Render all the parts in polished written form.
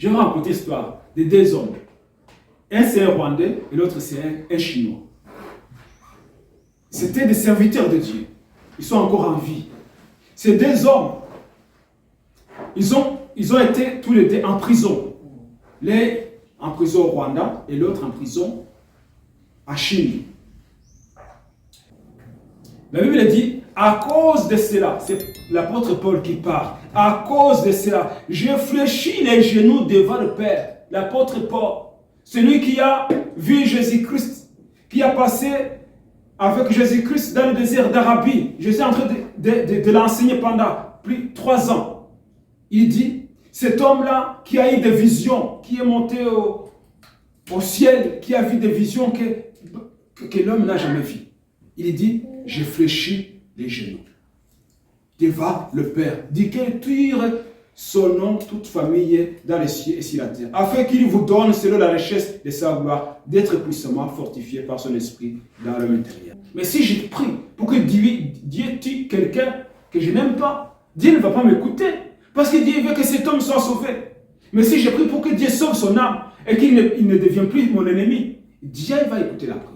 J'ai raconté l'histoire de deux hommes. Un c'est un Rwandais et l'autre c'est un Chinois. C'était des serviteurs de Dieu. Ils sont encore en vie. Ces deux hommes, ils ont été tous les deux en prison. L'un en prison au Rwanda et l'autre en prison à Chine. La Bible dit, à cause de cela, c'est l'apôtre Paul qui parle, à cause de cela, je fléchis les genoux devant le Père. L'apôtre Paul, celui qui a vu Jésus-Christ, qui a passé avec Jésus-Christ dans le désert d'Arabie. Je suis en train de l'enseigner pendant plus de 3 ans. Il dit, cet homme-là qui a eu des visions, qui est monté au ciel, qui a vu des visions que l'homme n'a jamais vues. Il dit, je fléchis les genoux devant le Père, dit qu'il tire son nom, toute famille dans les cieux et sur la terre, afin qu'il vous donne, selon la richesse de sa gloire, d'être puissamment fortifié par son esprit dans l'homme intérieur. Mais si je prie pour que Dieu tue quelqu'un que je n'aime pas, Dieu ne va pas m'écouter, parce que Dieu veut que cet homme soit sauvé. Mais si je prie pour que Dieu sauve son âme et qu'il ne devienne plus mon ennemi, Dieu va écouter la prière.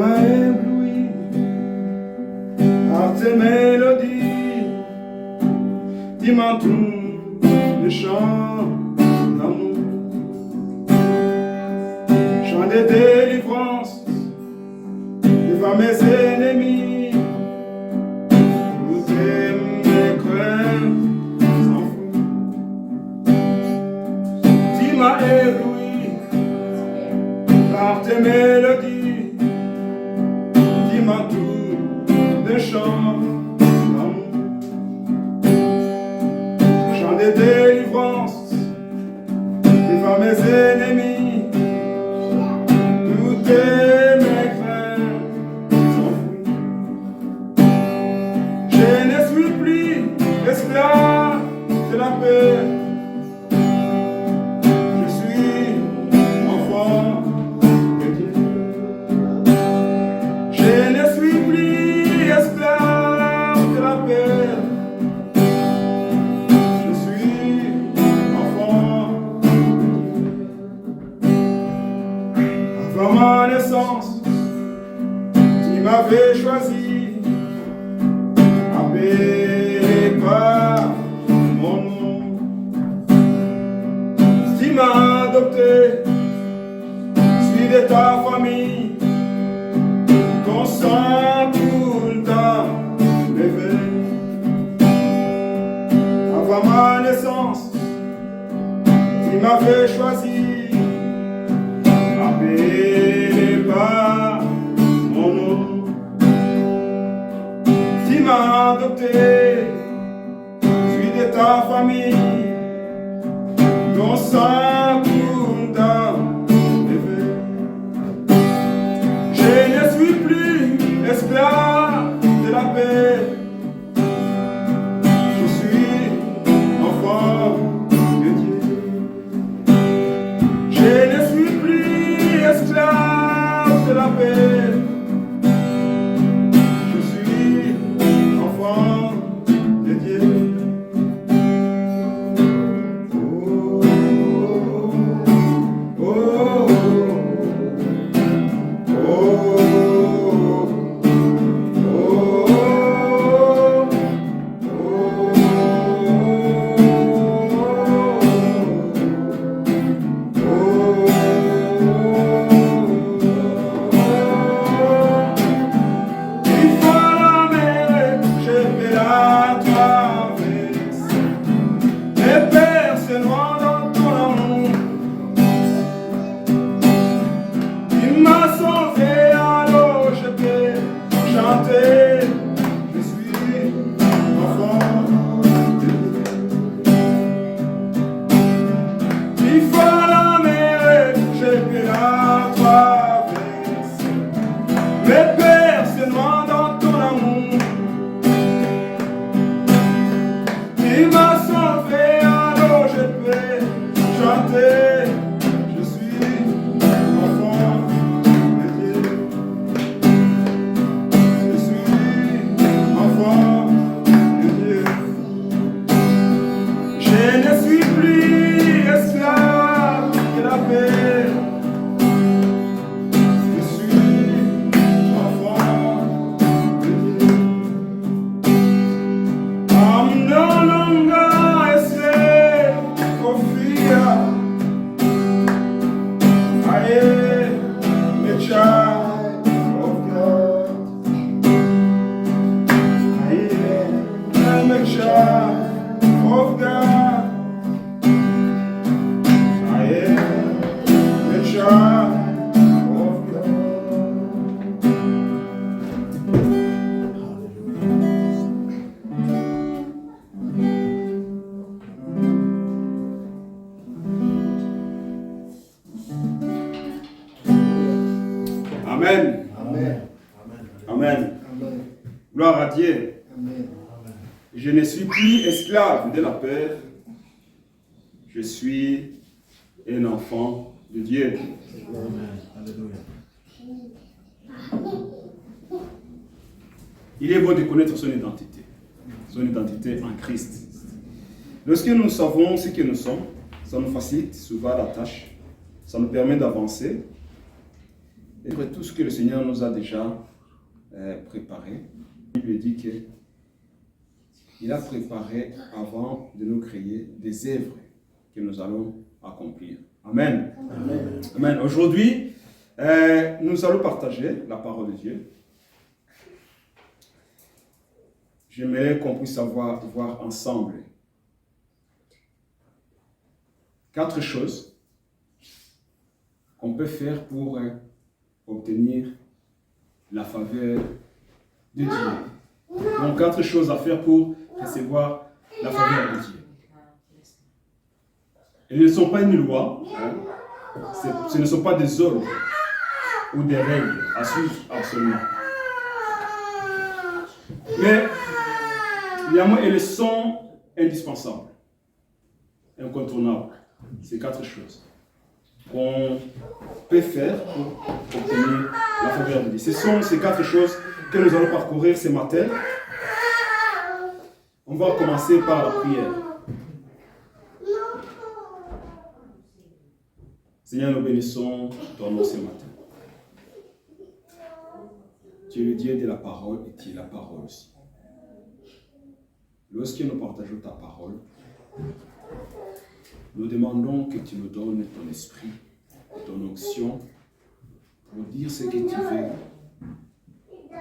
Ébloui par tes mélodies, tu m'entoures de chants d'amour, chants de délivrance devant mes ennemis, toutes mes craintes s'enfuient. Tu m'as ébloui par tes mélodies, de chants d'amour, chants de délivrance devant mes ennemis, toutes mes craintes s'enfuient. Je ne suis plus esclave de la paix, je suis enfant de Dieu. Je ne suis plus esclave de la paix, je suis enfant de Dieu. Avant ma naissance, tu m'avais choisi, appelé par mon nom. Tu m'as adopté, suis de ta famille. Ton sang tout le temps levé. Avant ma naissance, tu m'avais choisi, appelé par mon nom. Tu m'as adopté, suis de ta famille. Ton sang tout le temps levé. Je ne suis plus esclave de la paix, je suis enfant de Dieu. Je ne suis plus esclave de la paix, je suis enfant de Dieu. Oh, oh, oh. Amen. Amen. Amen. Amen. Gloire à Dieu. Amen. Je ne suis plus esclave de la peur. Je suis un enfant de Dieu. Il est bon de connaître son identité en Christ. Lorsque nous savons ce que nous sommes, ça nous facilite souvent la tâche, ça nous permet d'avancer. Et tout ce que le Seigneur nous a déjà préparé, la Bible dit qu'il a préparé avant de nous créer des œuvres que nous allons accomplir. Amen. Amen. Amen. Aujourd'hui, nous allons partager la parole de Dieu. J'aimerais qu'on puisse voir ensemble 4 choses qu'on peut faire pour obtenir la faveur de Dieu. Donc 4 choses à faire pour recevoir la faveur de Dieu. Elles ne sont pas une loi, hein. Ce ne sont pas des ordres ou des règles à suivre absolument. Mais néanmoins, elles sont indispensables, incontournables. Ces 4 choses qu'on peut faire pour obtenir la faveur de Dieu. Ce sont ces 4 choses que nous allons parcourir ce matin. On va commencer par la prière. Seigneur, nous bénissons ton nom ce matin. Tu es le Dieu de la parole et tu es la parole aussi. Lorsque nous partageons ta parole, nous demandons que tu nous donnes ton esprit, ton onction, pour dire ce que tu veux,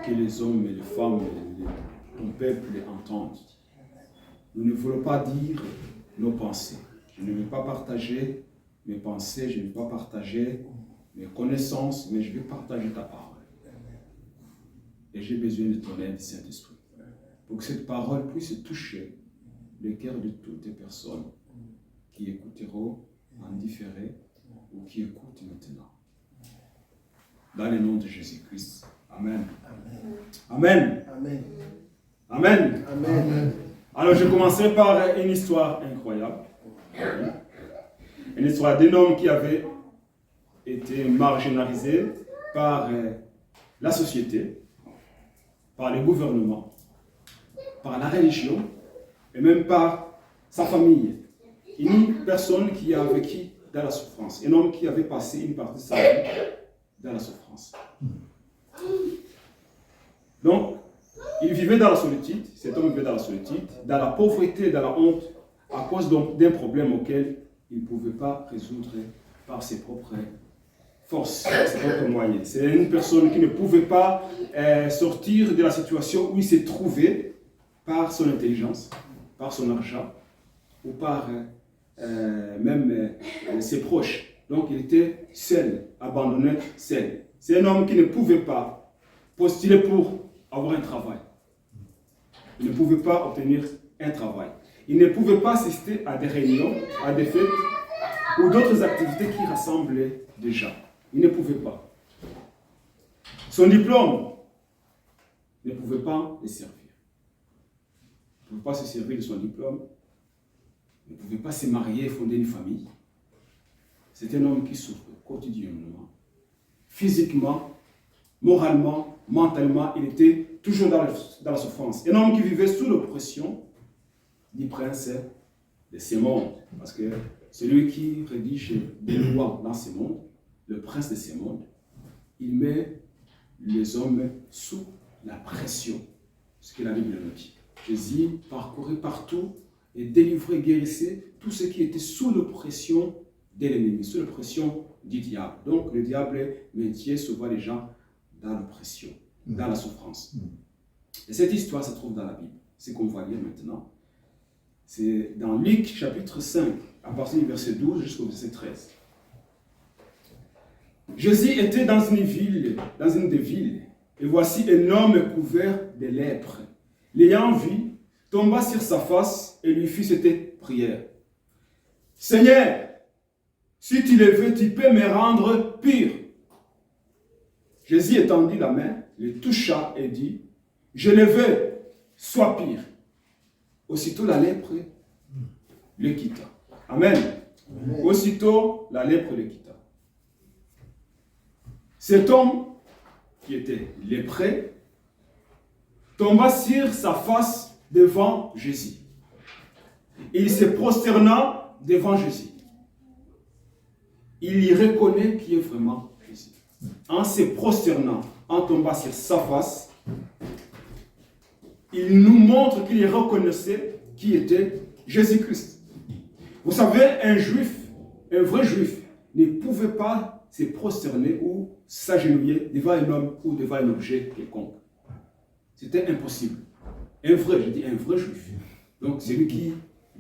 que les hommes et les femmes, ton peuple entendent. Nous ne voulons pas dire nos pensées. Je ne veux pas partager mes pensées, je ne veux pas partager mes connaissances, mais je veux partager ta parole. Et j'ai besoin de ton aide, Saint-Esprit, pour que cette parole puisse toucher le cœur de toutes les personnes qui écouteront en différé ou qui écoutent maintenant. Dans le nom de Jésus-Christ. Amen. Amen. Amen. Amen. Amen. Alors je commencerai par une histoire incroyable. Une histoire d'un homme qui avait été marginalisé par la société, par le gouvernement, par la religion et même par sa famille. Une personne qui a vécu dans la souffrance, un homme qui avait passé une partie de sa vie dans la souffrance. Donc, il vivait dans la solitude, cet homme vivait dans la solitude, dans la pauvreté, dans la honte, à cause d'un problème auquel il ne pouvait pas résoudre par ses propres forces, ses propres moyens. C'est une personne qui ne pouvait pas sortir de la situation où il s'est trouvé par son intelligence, par son argent, ou par même ses proches. Donc il était seul, abandonné, seul. C'est un homme qui ne pouvait pas postuler pour avoir un travail. Il ne pouvait pas obtenir un travail. Il ne pouvait pas assister à des réunions, à des fêtes ou d'autres activités qui rassemblaient des gens. Il ne pouvait pas. Son diplôme ne pouvait pas le servir. Il ne pouvait pas se servir de son diplôme. Il ne pouvait pas se marier et fonder une famille. C'est un homme qui souffre quotidiennement. Physiquement, moralement, mentalement, il était toujours dans la souffrance. Un homme qui vivait sous l'oppression du prince de ce monde. Parce que celui qui rédige des lois dans ce monde, le prince de ce monde, il met les hommes sous la pression. Ce que la Bible nous dit. Jésus parcourait partout et délivrait, guérissait tout ce qui était sous l'oppression de l'ennemi, sous l'oppression du diable. Donc le diable maintient souvent les gens dans l'oppression, dans la souffrance. Et cette histoire se trouve dans la Bible. C'est qu'on va lire maintenant. C'est dans Luc chapitre 5, à partir du verset 12 jusqu'au verset 13. Jésus était dans une des villes, et voici un homme couvert de lèpre. L'ayant vu, tomba sur sa face et lui fit cette prière. Seigneur, si tu le veux, tu peux me rendre pur. Jésus étendit la main, le toucha et dit, je le veux, sois pire. Aussitôt la lèpre le quitta. Amen. Amen. Aussitôt la lèpre le quitta. Cet homme qui était lépreux tomba sur sa face devant Jésus. Il se prosterna devant Jésus. Il y reconnaît qui est vraiment Jésus. En se prosternant, en tombant sur sa face, il nous montre qu'il reconnaissait qui était Jésus-Christ. Vous savez, un juif, un vrai juif, ne pouvait pas se prosterner ou s'agenouiller devant un homme ou devant un objet quelconque. C'était impossible. Un vrai, je dis un vrai juif. Donc, celui qui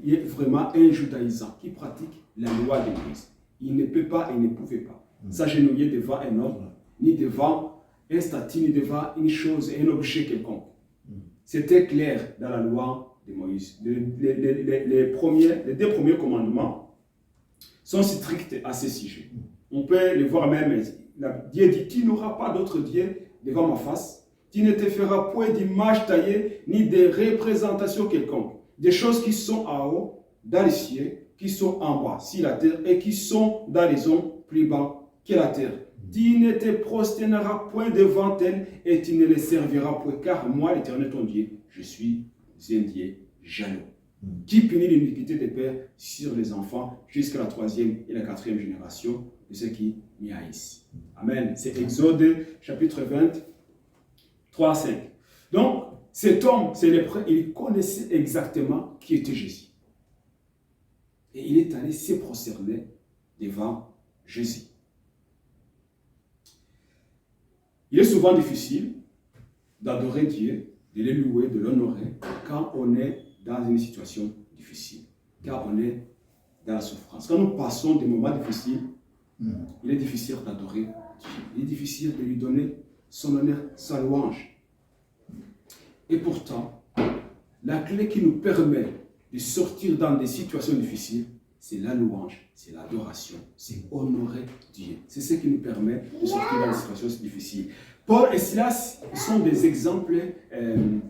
est vraiment un judaïsant, qui pratique la loi de Moïse. Il ne peut pas et ne pouvait pas s'agenouiller devant un homme, ni devant un statut, ni devant une chose, un objet quelconque. C'était clair dans la loi de Moïse. Les deux premiers commandements sont stricts à ce sujet. On peut les voir même. Dieu dit, tu n'auras pas d'autre Dieu devant ma face. Tu ne te feras point d'image taillée, ni de représentation quelconque. Des choses qui sont en haut, dans les cieux, qui sont en bas, sur la terre, et qui sont dans les hommes plus bas que la terre. Tu ne te prosterneras point devant elles, et tu ne les serviras point, car moi, l'Éternel ton Dieu, je suis un Dieu jaloux, qui punit l'iniquité des pères sur les enfants, jusqu'à la 3e et la 4e génération de ceux qui m'y haïssent. Amen. C'est Exode, chapitre 20, 3 à 5. Donc, cet homme, c'est lépreux, il connaissait exactement qui était Jésus. Et il est allé se prosterner devant Jésus. Il est souvent difficile d'adorer Dieu, de le louer, de l'honorer, quand on est dans une situation difficile, quand on est dans la souffrance. Quand nous passons des moments difficiles, il est difficile d'adorer Dieu. Il est difficile de lui donner son honneur, sa louange. Et pourtant, la clé qui nous permet de sortir dans des situations difficiles, c'est la louange, c'est l'adoration, c'est honorer Dieu. C'est ce qui nous permet de sortir dans des situations difficiles. Paul et Silas sont des exemples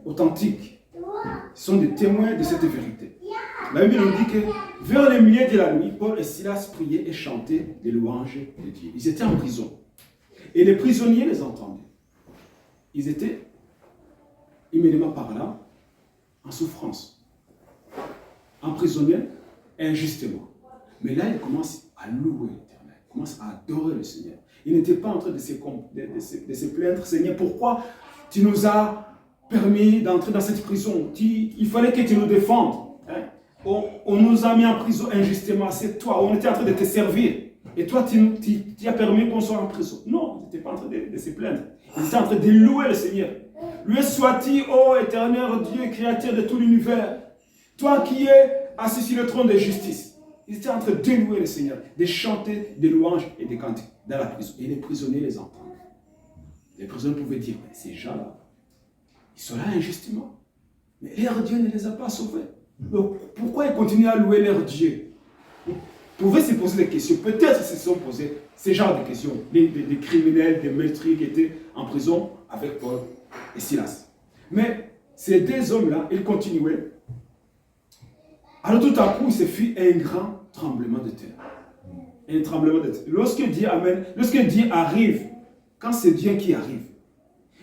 authentiques. Ils sont des témoins de cette vérité. La Bible nous dit que vers le milieu de la nuit, Paul et Silas priaient et chantaient des louanges de Dieu. Ils étaient en prison. Et les prisonniers les entendaient. Ils étaient immédiatement par là, en souffrance, emprisonnés injustement. Mais là, ils commencent à louer l'Éternel, ils commencent à adorer le Seigneur. Ils n'étaient pas en train de se plaindre, Seigneur, pourquoi tu nous as permis d'entrer dans cette prison? Il fallait que tu nous défendes. Hein? On nous a mis en prison injustement, c'est toi, on était en train de te servir. Et toi, tu as permis qu'on soit en prison. Non, ils n'étaient pas en train de se plaindre. Ils étaient en train de louer le Seigneur. Loué sois-tu, ô éternel Dieu, créateur de tout l'univers. Toi qui es assis sur le trône de justice. Ils étaient en train de louer le Seigneur, de chanter des louanges et des cantiques dans la prison. Et les prisonniers les entendent. Les prisonniers pouvaient dire, mais ces gens-là, ils sont là injustement. Mais leur Dieu ne les a pas sauvés. Donc pourquoi ils continuent à louer leur Dieu? Vous pouvez se poser des questions. Peut-être qu'ils se sont posés ces genres de questions. Des criminels, des meurtriers qui étaient en prison avec Paul et Silas. Mais ces deux hommes-là, ils continuaient. Alors tout à coup, il se fit un grand tremblement de terre. Un tremblement de terre. Lorsque Dieu amène, lorsque Dieu arrive, quand c'est Dieu qui arrive,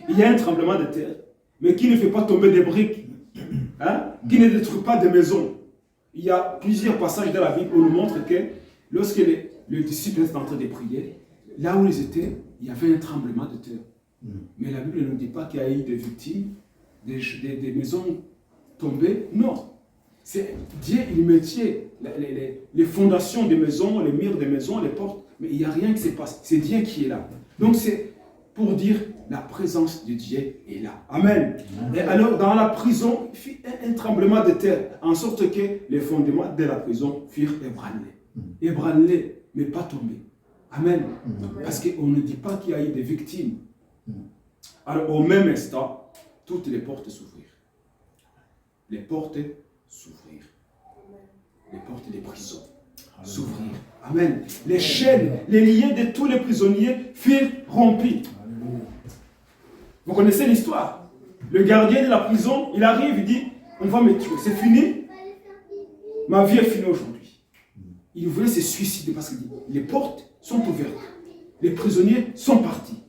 il y a un tremblement de terre, mais qui ne fait pas tomber des briques, hein, qui ne détruit pas des maisons. Il y a plusieurs passages dans la Bible où on nous montre que lorsque les disciples étaient en train de prier, là où ils étaient, il y avait un tremblement de terre. Mais la Bible ne nous dit pas qu'il y a eu des victimes, des maisons tombées. Non. C'est Dieu, il mettait les fondations des maisons, les murs des maisons, les portes, mais il n'y a rien qui se passe. C'est Dieu qui est là. Donc c'est pour dire la présence de Dieu est là. Amen. Et alors dans la prison, il fit un tremblement de terre, en sorte que les fondements de la prison furent ébranlés. Ébranlés, mais pas tombés. Amen. Parce qu'on ne dit pas qu'il y a eu des victimes. Alors au même instant, toutes les portes s'ouvrirent. Les portes s'ouvrirent. Les portes des prisons s'ouvrirent. Amen. Les chaînes, les liens de tous les prisonniers furent rompus. Vous connaissez l'histoire. Le gardien de la prison, il arrive, il dit, on va me tuer, c'est fini. Ma vie est finie aujourd'hui. Il voulait se suicider parce que les portes sont ouvertes. Les prisonniers sont partis.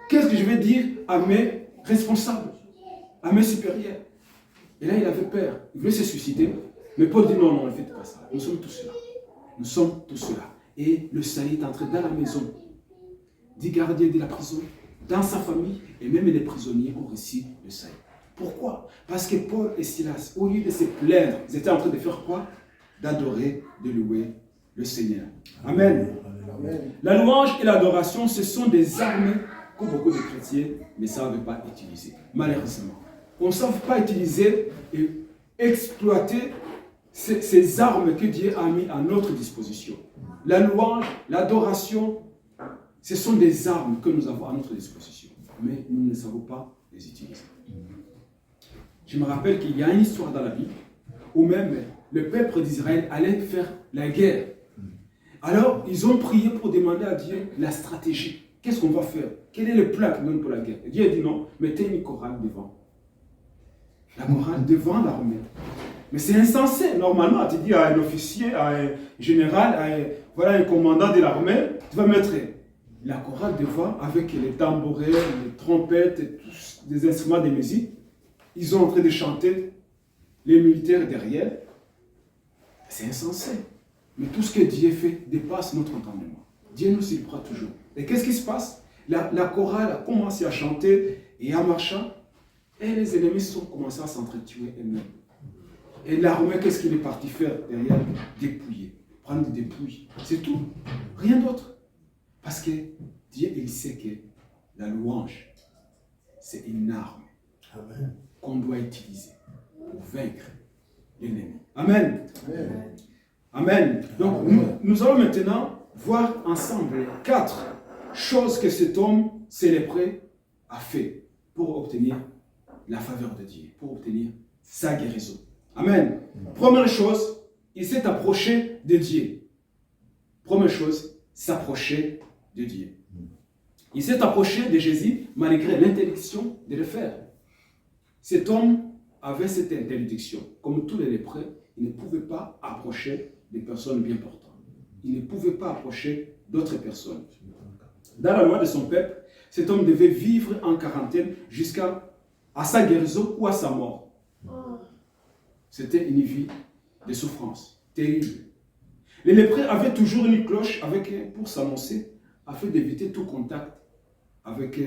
Qu'est-ce que je vais dire à mes responsables, à mes supérieurs? Et là, il avait peur. Il voulait se suicider. Mais Paul dit non, non, ne faites pas ça. Nous sommes tous là. Nous sommes tous là. Et le salut est entré dans la maison du gardien de la prison, dans sa famille, et même les prisonniers ont reçu le salut. Pourquoi? Parce que Paul et Silas, au lieu de se plaindre, ils étaient en train de faire quoi? D'adorer, de louer le Seigneur. Amen. Amen. La louange et l'adoration, ce sont des armes que beaucoup de chrétiens ne savent pas utiliser. Malheureusement. On ne sait pas utiliser et exploiter ces armes que Dieu a mis à notre disposition. La louange, l'adoration, ce sont des armes que nous avons à notre disposition. Mais nous ne savons pas les utiliser. Je me rappelle qu'il y a une histoire dans la Bible où même le peuple d'Israël allait faire la guerre. Alors, ils ont prié pour demander à Dieu la stratégie. Qu'est-ce qu'on va faire? Quel est le plan qu'il donne pour la guerre? Et Dieu a dit non, mettez une chorale devant. La chorale devant l'armée. Mais c'est insensé. Normalement, tu dis à un officier, à un général, à un commandant de l'armée, tu vas mettre la chorale devant avec les tambourins, les trompettes, et tous des instruments de musique. Ils sont en train de chanter, les militaires derrière. C'est insensé. Mais tout ce que Dieu fait dépasse notre entendement. Dieu nous surprend toujours. Et qu'est-ce qui se passe? La chorale a commencé à chanter et à marcher. Et les ennemis sont commencés à s'entretuer eux-mêmes. Et l'armée, qu'est-ce qu'il est parti faire derrière? Dépouiller. Prendre des dépouilles. C'est tout. Rien d'autre. Parce que Dieu, il sait que la louange, c'est une arme qu'on doit utiliser pour vaincre l'ennemi. Amen. Amen. Amen. Donc, nous allons maintenant voir ensemble 4 choses que cet homme célébré a fait pour obtenir la faveur de Dieu, pour obtenir sa guérison. Amen. Première chose, il s'est approché de Dieu. Première chose, s'approcher de Dieu. Il s'est approché de Jésus malgré l'interdiction de le faire. Cet homme avait cette interdiction. Comme tous les lépreux, il ne pouvait pas approcher des personnes bien portantes. Il ne pouvait pas approcher d'autres personnes. Dans la loi de son peuple, cet homme devait vivre en quarantaine jusqu'à sa guérison ou à sa mort. C'était une vie de souffrance terrible. Les lépreux avaient toujours une cloche pour s'annoncer, afin d'éviter tout contact avec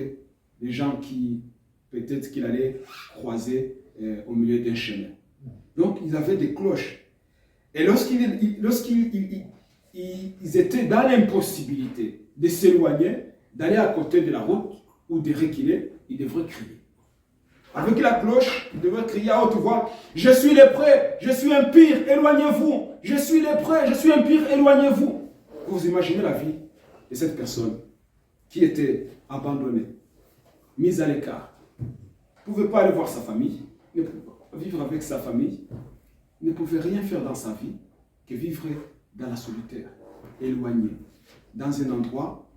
les gens qui, peut-être qu'il allait croiser au milieu d'un chemin. Donc, ils avaient des cloches. Et lorsqu'ils étaient dans l'impossibilité de s'éloigner, d'aller à côté de la route ou de reculer, ils devraient crier. Avec la cloche, ils devraient crier à haute voix, « Je suis lépreux, je suis impur, éloignez-vous! Je suis lépreux, je suis impur, éloignez-vous !» Vous imaginez la vie de cette personne qui était abandonnée, mise à l'écart. Ne pouvait pas aller voir sa famille, ne pouvait pas vivre avec sa famille, ne pouvait rien faire dans sa vie que vivre dans la solitaire, éloigné, dans un endroit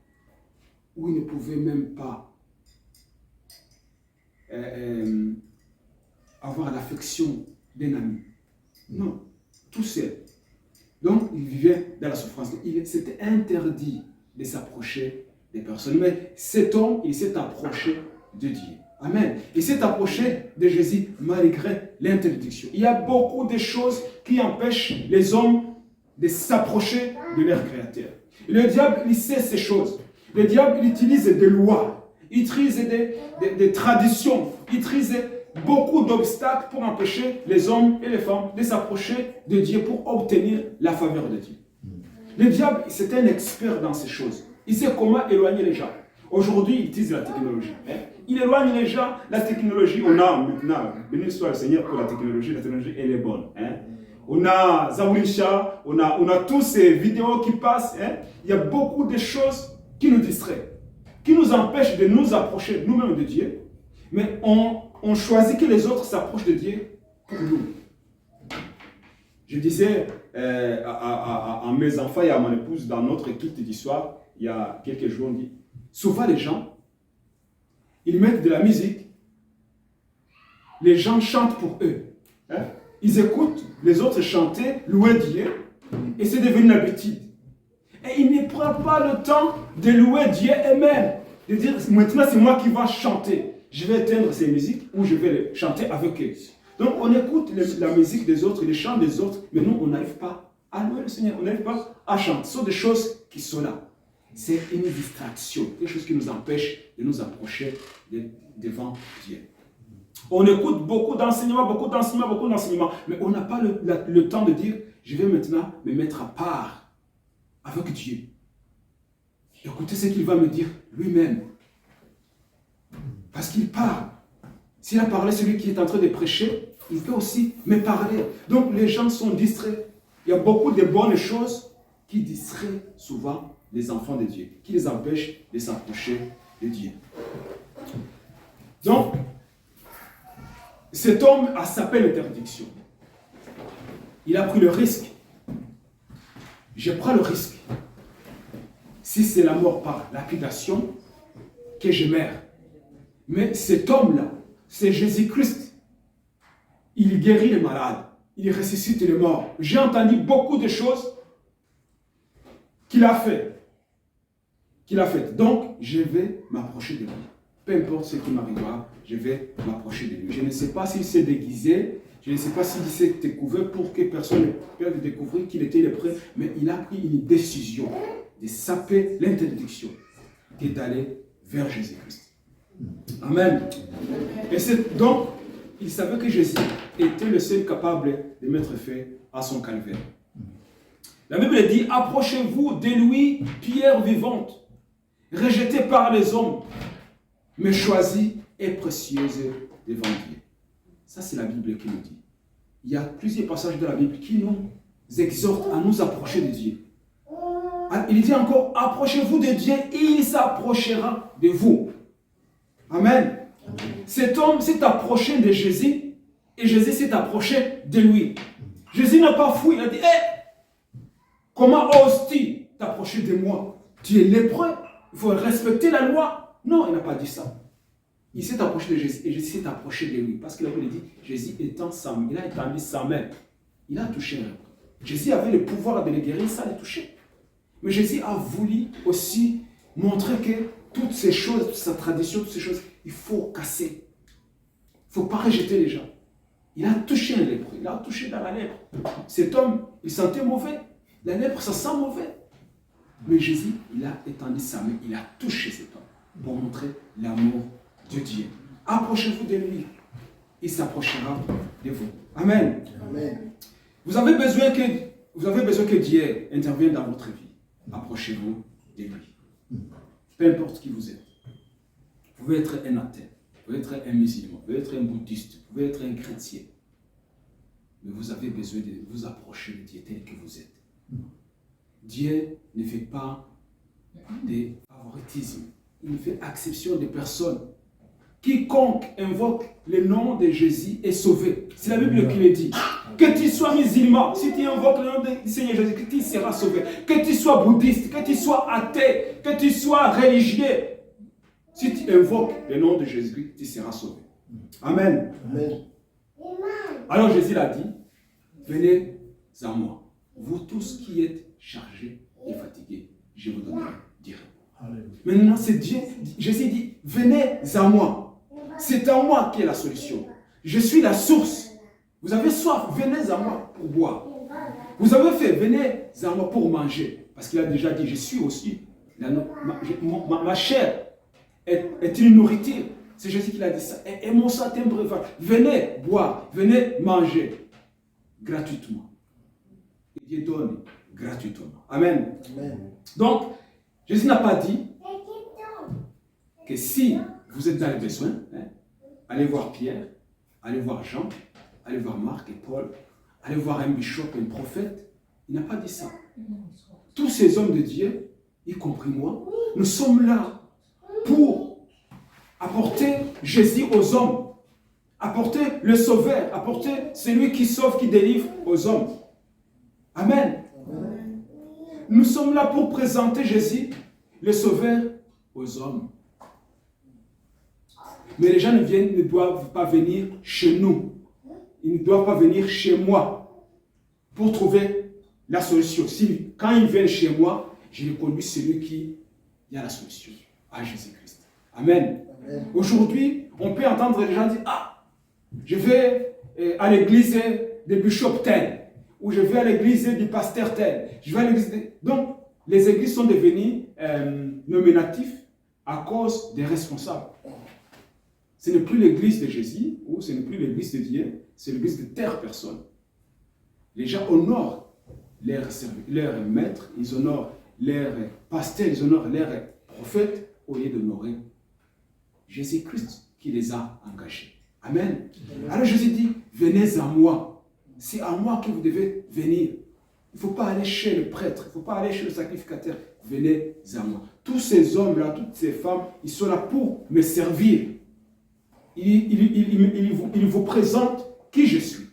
où il ne pouvait même pas avoir l'affection d'un ami. Non, tout seul. Donc, il vivait dans la souffrance. C'était interdit de s'approcher des personnes. Mais cet homme, il s'est approché de Dieu. Amen. Il s'est approché de Jésus malgré l'interdiction. Il y a beaucoup de choses qui empêchent les hommes de s'approcher de leur Créateur. Le diable, il sait ces choses. Le diable, il utilise des lois, il utilise des traditions, il utilise beaucoup d'obstacles pour empêcher les hommes et les femmes de s'approcher de Dieu pour obtenir la faveur de Dieu. Le diable, c'est un expert dans ces choses. Il sait comment éloigner les gens. Aujourd'hui, il utilise la technologie. Il éloigne les gens. La technologie, on a maintenant, béni soit le Seigneur pour la technologie elle est bonne. On a Zawirisha, on a tous ces vidéos qui passent. Il y a beaucoup de choses qui nous distraient, qui nous empêchent de nous approcher nous-mêmes de Dieu. Mais on choisit que les autres s'approchent de Dieu pour nous. Je disais à mes enfants et à mon épouse dans notre culte du soir, il y a quelques jours, on dit, souvent les gens, ils mettent de la musique, les gens chantent pour eux. Hein? Ils écoutent les autres chanter, louer Dieu, et c'est devenu une habitude. Et ils ne prennent pas le temps de louer Dieu eux-mêmes, de dire maintenant c'est moi qui vais chanter. Je vais éteindre ces musiques ou je vais chanter avec eux. Donc on écoute la musique des autres, les chants des autres, mais nous on n'arrive pas à louer le Seigneur, on n'arrive pas à chanter. Ce sont des choses qui sont là. C'est une distraction, quelque chose qui nous empêche de nous approcher devant Dieu. On écoute beaucoup d'enseignements, mais on n'a pas le temps de dire, je vais maintenant me mettre à part avec Dieu. Écoutez ce qu'il va me dire lui-même. Parce qu'il parle. S'il a parlé, celui qui est en train de prêcher, il peut aussi me parler. Donc les gens sont distraits. Il y a beaucoup de bonnes choses qui distraient souvent les enfants de Dieu, qui les empêchent de s'approcher de Dieu. Donc, cet homme a sapé l'interdiction. Il a pris le risque. Je prends le risque. Si c'est la mort par lapidation, que je meurs. Mais cet homme-là, c'est Jésus-Christ. Il guérit les malades. Il ressuscite les morts. J'ai entendu beaucoup de choses qu'il a fait. Donc, je vais m'approcher de lui. Peu importe ce qui m'arrivera, je vais m'approcher de lui. Je ne sais pas s'il s'est déguisé, je ne sais pas s'il s'est découvert pour que personne ne puisse découvrir qu'il était lépreux, mais il a pris une décision de saper l'interdiction et d'aller vers Jésus-Christ. Amen. Et c'est donc, il savait que Jésus était le seul capable de mettre fin à son calvaire. La Bible dit, approchez-vous de lui, pierre vivante, rejetée par les hommes, mais choisie et précieuse devant Dieu. Ça, c'est la Bible qui nous dit. Il y a plusieurs passages de la Bible qui nous exhortent à nous approcher de Dieu. Il dit encore, approchez-vous de Dieu et il s'approchera de vous. Amen. Cet homme s'est approché de Jésus et Jésus s'est approché de lui. Jésus n'a pas fui, il a dit, comment oses-tu t'approcher de moi? Tu es lépreux, il faut respecter la loi. Non, il n'a pas dit ça. Il s'est approché de Jésus et Jésus s'est approché de lui. Parce qu'il avait dit, Jésus étend sa main, il a étendu sa main. Il a touché un lépreux. Jésus avait le pouvoir de le guérir sans le toucher. Mais Jésus a voulu aussi montrer que toutes ces choses, toute sa tradition, toutes ces choses, il faut casser. Il ne faut pas rejeter les gens. Il a touché un lépreux, il a touché dans la lèpre. Cet homme, il sentait mauvais. La lèpre, ça sent mauvais. Mais Jésus, il a étendu sa main, il a touché cet homme pour montrer l'amour de Dieu. Approchez-vous de lui, il s'approchera de vous. Amen. Amen. Vous avez besoin que Dieu intervienne dans votre vie. Approchez-vous de lui. Peu importe qui vous êtes. Vous pouvez être un athée, vous pouvez être un musulman, vous pouvez être un bouddhiste, vous pouvez être un chrétien. Mais vous avez besoin de vous approcher de Dieu tel que vous êtes. Dieu ne fait pas de favoritisme. Il ne fait exception de personne. Quiconque invoque le nom de Jésus est sauvé. C'est la Bible qui le dit. Que tu sois musulman, si tu invoques le nom du Seigneur Jésus, que tu seras sauvé. Que tu sois bouddhiste, que tu sois athée, que tu sois religieux. Si tu invoques le nom de Jésus, tu seras sauvé. Amen. Amen. Alors Jésus l'a dit, venez à moi, vous tous qui êtes chargés et fatigués, je vous donnerai du repos. Maintenant, c'est Dieu. Jésus dit, venez à moi. C'est à moi qui est la solution. Je suis la source. Vous avez soif, venez à moi pour boire. Vous avez faim, venez à moi pour manger. Parce qu'il a déjà dit, je suis aussi. Ma chair est une nourriture. C'est Jésus qui l'a dit ça. Et mon sang est un breuvage. Venez boire, venez manger gratuitement. Et Dieu donne gratuitement. Amen. Amen. Donc, Jésus n'a pas dit que si vous êtes dans les besoins, allez voir Pierre, allez voir Jean, allez voir Marc et Paul, allez voir un bishop, un prophète. Il n'a pas dit ça. Tous ces hommes de Dieu, y compris moi, nous sommes là pour apporter Jésus aux hommes, apporter le sauveur, apporter celui qui sauve, qui délivre aux hommes. Amen. Amen. Nous sommes là pour présenter Jésus, le sauveur, aux hommes. Mais les gens ne doivent pas venir chez nous. Ils ne doivent pas venir chez moi pour trouver la solution. Quand ils viennent chez moi, je les conduis celui qui a la solution, à Jésus-Christ. Amen. Amen. Aujourd'hui, on peut entendre les gens dire, ah, je vais à l'église de bishop tel, ou je vais à l'église du pasteur tel. Je vais à l'église de... Donc, les églises sont devenues nominatifs à cause des responsables. Ce n'est plus l'église de Jésus, ou ce n'est plus l'église de Dieu, c'est l'église de terre personne. Les gens honorent leurs maîtres, ils honorent leurs pasteurs, ils honorent leurs prophètes au lieu d'honorer Jésus-Christ qui les a engagés. Amen. Alors Jésus dit, venez à moi. C'est à moi que vous devez venir. Il ne faut pas aller chez le prêtre, il ne faut pas aller chez le sacrificateur. Venez à moi. Tous ces hommes-là, toutes ces femmes, ils sont là pour me servir. Ils vous présentent qui je suis.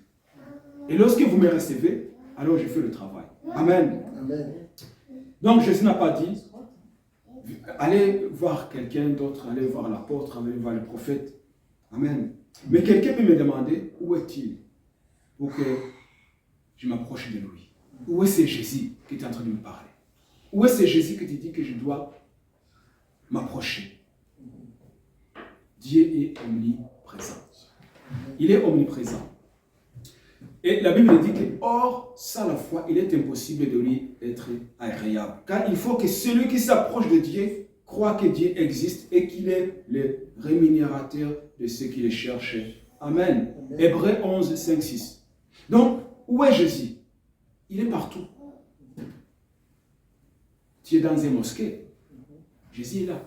Et lorsque vous me recevez, alors je fais le travail. Amen. Amen. Donc Jésus n'a pas dit, allez voir quelqu'un d'autre, allez voir l'apôtre, allez voir le prophète. Amen. Mais quelqu'un peut me demander, où est-il pour que je m'approche de lui? Où est ce Jésus qui est en train de me parler? Où est ce Jésus qui te dit que je dois m'approcher? Dieu est omniprésent. Il est omniprésent. Et la Bible dit que, or, sans la foi, il est impossible de lui être agréable. Car il faut que celui qui s'approche de Dieu croit que Dieu existe et qu'il est le rémunérateur de ceux qui le cherchent. Amen. Amen. Hébreux 11, 5, 6. Donc, où est Jésus? Il est partout. Tu es dans une mosquée. Jésus est là.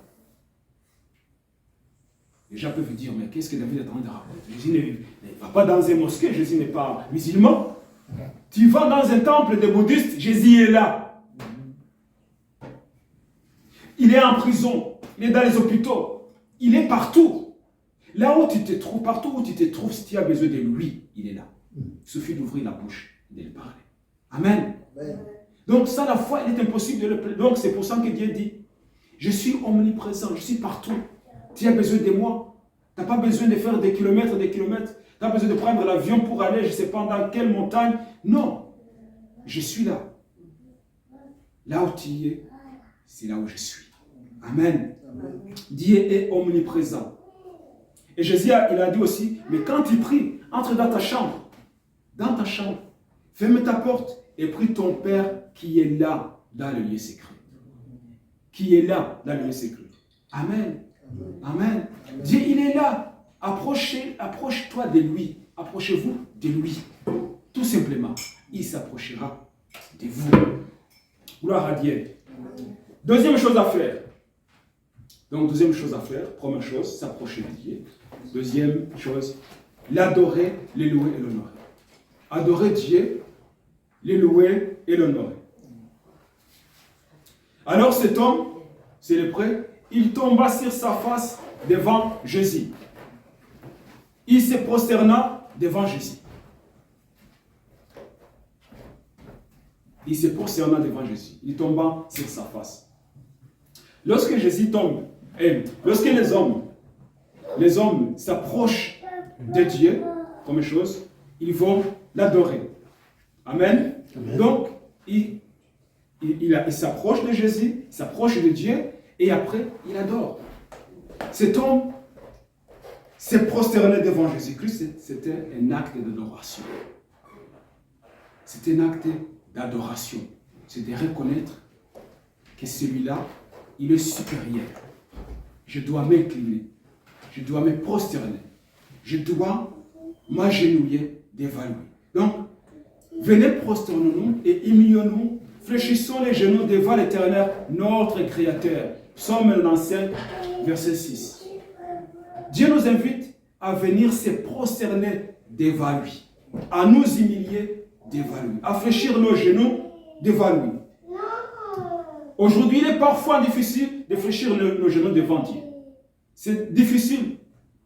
Les gens peuvent dire, mais qu'est-ce que David est en train de raconter? Jésus ne va pas dans une mosquée, Jésus n'est pas musulman. Tu vas dans un temple de bouddhistes, Jésus est là. Il est en prison, il est dans les hôpitaux, il est partout. Là où tu te trouves, partout où tu te trouves, si tu as besoin de lui, il est là. Il suffit d'ouvrir la bouche et de lui parler. Amen. Amen. Donc ça, la foi, il est impossible de le... Donc c'est pour ça que Dieu dit, je suis omniprésent, je suis partout. Tu as besoin de moi. Tu n'as pas besoin de faire des kilomètres, des kilomètres. Tu as besoin de prendre l'avion pour aller, je ne sais pas dans quelle montagne. Non. Je suis là. Là où tu es, c'est là où je suis. Amen. Amen. Dieu est omniprésent. Et Jésus, il a dit aussi, mais quand tu pries, entre dans ta chambre. Dans ta chambre. Ferme ta porte et prie ton Père qui est là, dans le lieu secret. Qui est là, dans le lieu secret. Amen. Amen. Amen. Dieu, il est là. Approche-toi de lui. Approchez-vous de lui. Tout simplement. Il s'approchera de vous. Gloire à Dieu. Deuxième chose à faire. Donc, deuxième chose à faire. Première chose, s'approcher de Dieu. Deuxième chose, l'adorer, le louer et l'honorer. Adorer Dieu, le louer et l'honorer. Alors cet homme, c'est le prêtre, il tomba sur sa face devant Jésus. Il se prosterna devant Jésus. Il se prosterna devant Jésus. Il tomba sur sa face. Lorsque Jésus tombe, lorsque les hommes s'approchent de Dieu, comme chose, ils vont l'adorer. Amen. Amen. Donc, il s'approche de Jésus, il s'approche de Dieu, et après, il adore. Cet homme s'est prosterné devant Jésus-Christ, c'était un acte d'adoration. C'est un acte d'adoration. C'est de reconnaître que celui-là, il est supérieur. Je dois m'incliner. Je dois me prosterner. Je dois m'agenouiller devant lui. Donc, venez prosternons-nous et humilions-nous, fléchissons les genoux devant l'Éternel, notre Créateur. Psaume 95, verset 6. Dieu nous invite à venir se prosterner devant lui, à nous humilier devant lui, à fléchir nos genoux devant lui. Aujourd'hui, il est parfois difficile de fléchir nos genoux devant Dieu. C'est difficile.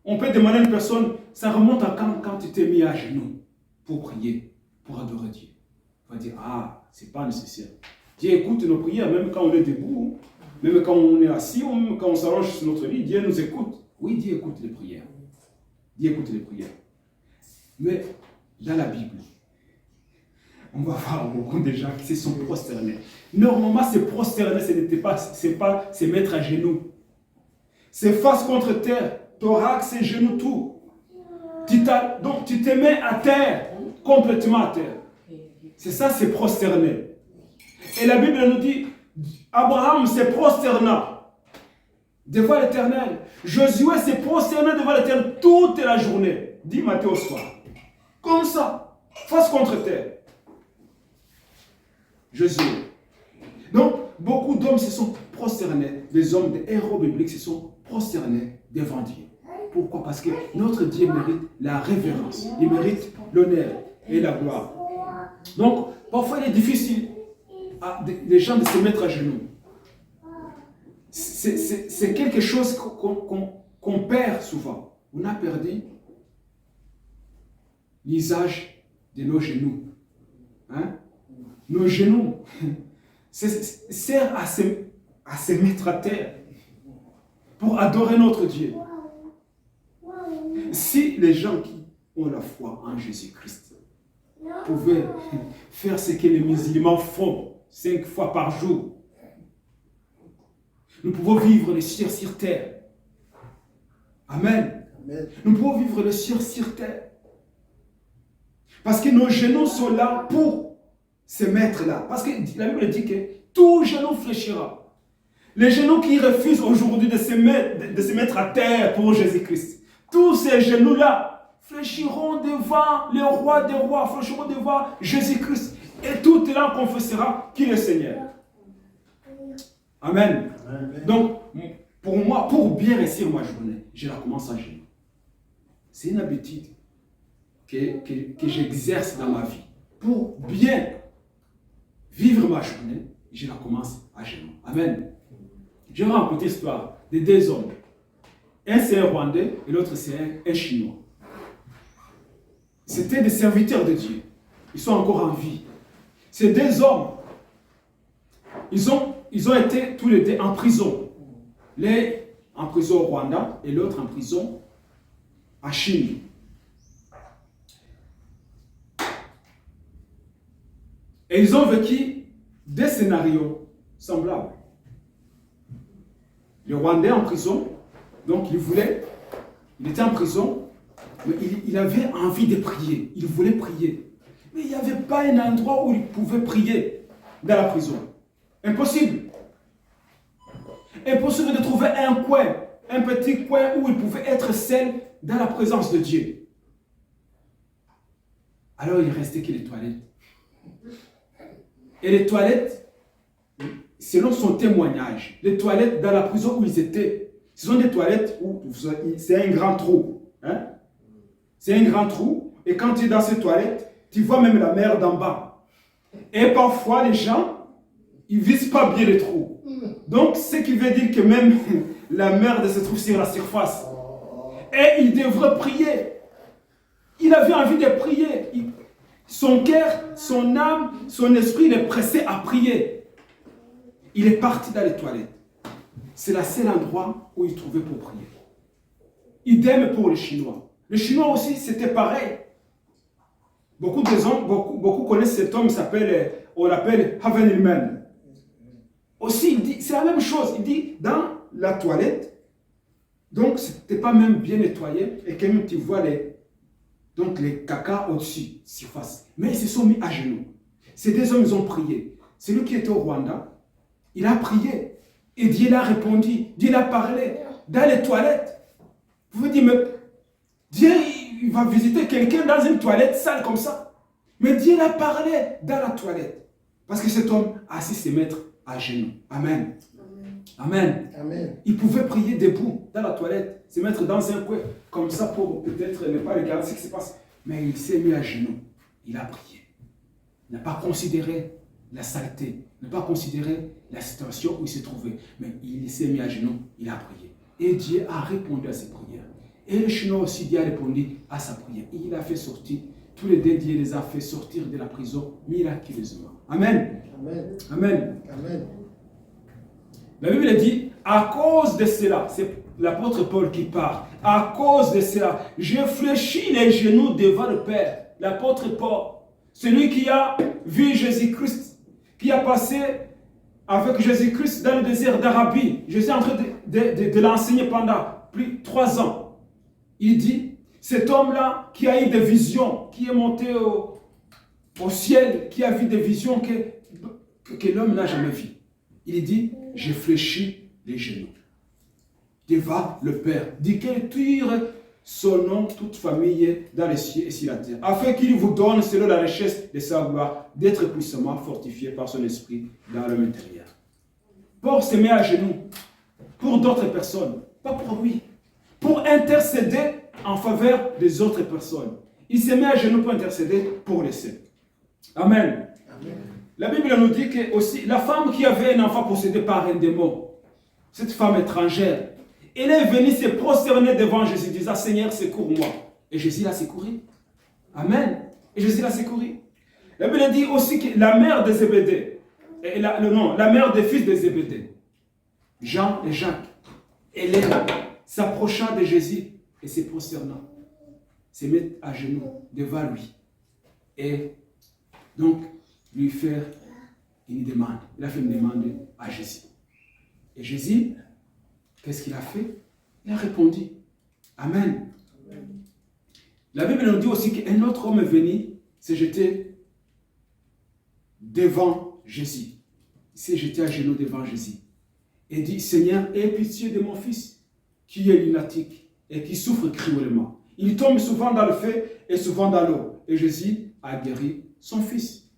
On peut demander à une personne, ça remonte à quand tu t'es mis à genoux pour prier, pour adorer Dieu. On va dire, c'est pas nécessaire. Dieu écoute nos prières, même quand on est debout, même quand on est assis, même quand on s'allonge sur notre lit, Dieu nous écoute. Oui, Dieu écoute les prières. Dieu écoute les prières. Mais dans la Bible, on va voir beaucoup de gens qui se sont prosternés. Normalement, se prosterner, c'est pas se mettre à genoux. C'est face contre terre, thorax et genoux, tout. Donc tu te mets à terre, complètement à terre. C'est ça, c'est prosterner. Et la Bible nous dit, Abraham se prosterna devant l'Éternel. Josué s'est prosterné devant l'Éternel toute la journée. Dit matin au soir. Comme ça, face contre terre. Josué. Donc, beaucoup d'hommes se sont prosternés. Les hommes des héros bibliques se sont prosternés devant Dieu. Pourquoi? Parce que notre Dieu mérite la révérence. Il mérite l'honneur et la gloire. Donc, parfois il est difficile des gens de se mettre à genoux. C'est quelque chose qu'on perd souvent. On a perdu l'usage de nos genoux. Hein? Nos genoux servent à se mettre à terre pour adorer notre Dieu. Si les gens qui ont la foi en Jésus-Christ pouvaient faire ce que les musulmans font 5 fois par jour, nous pouvons vivre le ciel sur terre. Amen. Amen. Nous pouvons vivre le ciel sur terre. Parce que nos genoux sont là pour se mettre là. Parce que la Bible dit que tout genou fléchira. Les genoux qui refusent aujourd'hui de se mettre à terre pour Jésus-Christ, tous ces genoux-là fléchiront devant le roi des rois, fléchiront devant Jésus-Christ. Et toute langue confessera qu'il est Seigneur. Amen. Amen. Donc, pour moi, pour bien réussir ma journée, je la commence à genoux. C'est une habitude que j'exerce dans ma vie. Pour bien vivre ma journée, je la commence à genoux. Amen. Je vais raconter l'histoire de 2 hommes. Un c'est un Rwandais et l'autre c'est un Chinois. C'était des serviteurs de Dieu. Ils sont encore en vie. Ces 2 hommes, ils ont été tous les deux en prison. L'un en prison au Rwanda et l'autre en prison à Chine. Et ils ont vécu des scénarios semblables. Le Rwandais en prison, donc il était en prison, mais il avait envie de prier. Il voulait prier. Mais il n'y avait pas un endroit où il pouvait prier dans la prison. Impossible. Impossible de trouver un coin, un petit coin où il pouvait être seul dans la présence de Dieu. Alors il restait que les toilettes. Et les toilettes, selon son témoignage, les toilettes dans la prison où ils étaient, ce sont des toilettes où c'est un grand trou. Hein? C'est un grand trou. Et quand tu es dans ces toilettes, tu vois même la mer d'en bas. Et parfois, les gens, ils ne visent pas bien les trous. Donc, ce qui veut dire que même la merde se trouve sur la surface. Et il devrait prier. Il avait envie de prier. Son cœur, son âme, son esprit, il est pressé à prier. Il est parti dans les toilettes. C'est le seul endroit où il trouvait pour prier. Idem pour les Chinois. Les Chinois aussi, c'était pareil. Beaucoup connaissent cet homme, on l'appelle Haven Ilmen. Aussi, il dit, c'est la même chose. Il dit, dans la toilette, donc c'était pas même bien nettoyé, et quand même tu vois les caca au-dessus, surface. Mais ils se sont mis à genoux. Ces 2 hommes, ils ont prié. Celui qui était au Rwanda, il a prié. Et Dieu l'a répondu. Dieu l'a parlé. Dans les toilettes. Vous pouvez dire, mais Dieu, il va visiter quelqu'un dans une toilette sale comme ça. Mais Dieu l'a parlé dans la toilette. Parce que cet homme a su se mettre à genoux. Amen. Amen. Amen. Il pouvait prier debout dans la toilette, se mettre dans un coin, comme ça pour peut-être ne pas regarder ce qui se passe. Mais il s'est mis à genoux. Il a prié. Il n'a pas considéré la saleté, il n'a pas considéré la situation où il se trouvait. Mais il s'est mis à genoux, il a prié. Et Dieu a répondu à ses prières. Et le Chinois aussi, Dieu a répondu à sa prière. Et il a fait sortir, tous les 2 Dieu les a fait sortir de la prison miraculeusement. Amen. Amen. Amen. Amen. La Bible dit, à cause de cela, c'est l'apôtre Paul qui parle, à cause de cela, j'ai fléchi les genoux devant le Père. L'apôtre Paul, celui qui a vu Jésus-Christ, qui a passé avec Jésus-Christ dans le désert d'Arabie. Je suis en train de l'enseigner pendant plus de 3 ans. Il dit, cet homme-là qui a eu des visions, qui est monté au ciel, qui a vu des visions que l'homme n'a jamais vues. Il dit, j'ai fléchi les genoux devant le Père, dit qu'il tire son nom, toute famille dans les cieux et sur la terre, afin qu'il vous donne, selon la richesse de sa gloire, d'être puissamment fortifié par son esprit dans l'homme intérieur. Paul se met à genoux pour d'autres personnes, pas pour lui, pour intercéder en faveur des autres personnes. Il se met à genoux pour intercéder pour les saints. Amen. Amen. La Bible nous dit que aussi la femme qui avait un enfant possédé par un démon, cette femme étrangère, elle est venue se prosterner devant Jésus, disant, Seigneur, secours-moi. Et Jésus l'a secouru. Amen. Et Jésus l'a secouru. La Bible dit aussi que la mère de Zébédée, la mère des fils de Zébédée, Jean et Jacques, elle s'approcha de Jésus et se prosternant, se met à genoux devant lui. Et donc, lui faire une demande. Il a fait une demande à Jésus. Et Jésus, qu'est-ce qu'il a fait? Il a répondu. Amen. La Bible nous dit aussi qu'un autre homme est venu se jeter devant Jésus. Il s'est jeté à genoux devant Jésus. Et dit, Seigneur, aie pitié de mon fils, qui est lunatique et qui souffre cruellement. Il tombe souvent dans le feu et souvent dans l'eau. Et Jésus a guéri son fils.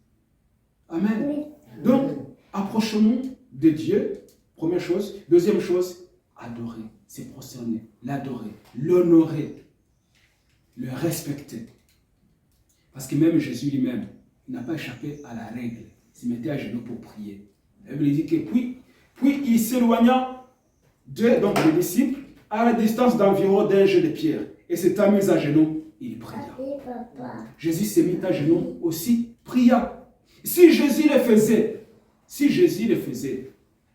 Amen. Oui. Donc, approchons-nous de Dieu, première chose. Deuxième chose, adorer, se prosterner, l'adorer, l'honorer, le respecter. Parce que même Jésus lui-même, il n'a pas échappé à la règle. Il se mettait à genoux pour prier. La Bible dit que puis il s'éloigna des disciples à la distance d'environ d'un jet de pierre. Et s'étant mis à genoux, il pria. Jésus s'est mis à genoux aussi, pria. Si Jésus le faisait,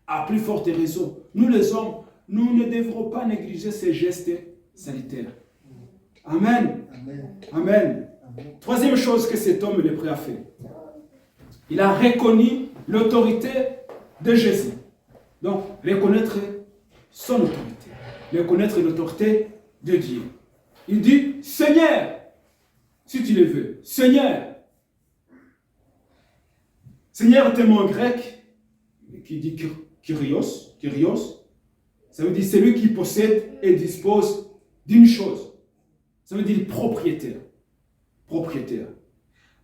à plus forte raison, nous les hommes, nous ne devrons pas négliger ces gestes salutaires. Amen. Amen. Amen. Amen. Troisième chose que cet homme lépreux a fait. Il a reconnu l'autorité de Jésus. Donc, reconnaître son autorité. Reconnaître l'autorité de Dieu. Il dit, Seigneur, si tu le veux, Seigneur. Seigneur est un mot grec qui dit Kyrios. Ça veut dire celui qui possède et dispose d'une chose. Ça veut dire propriétaire. Propriétaire.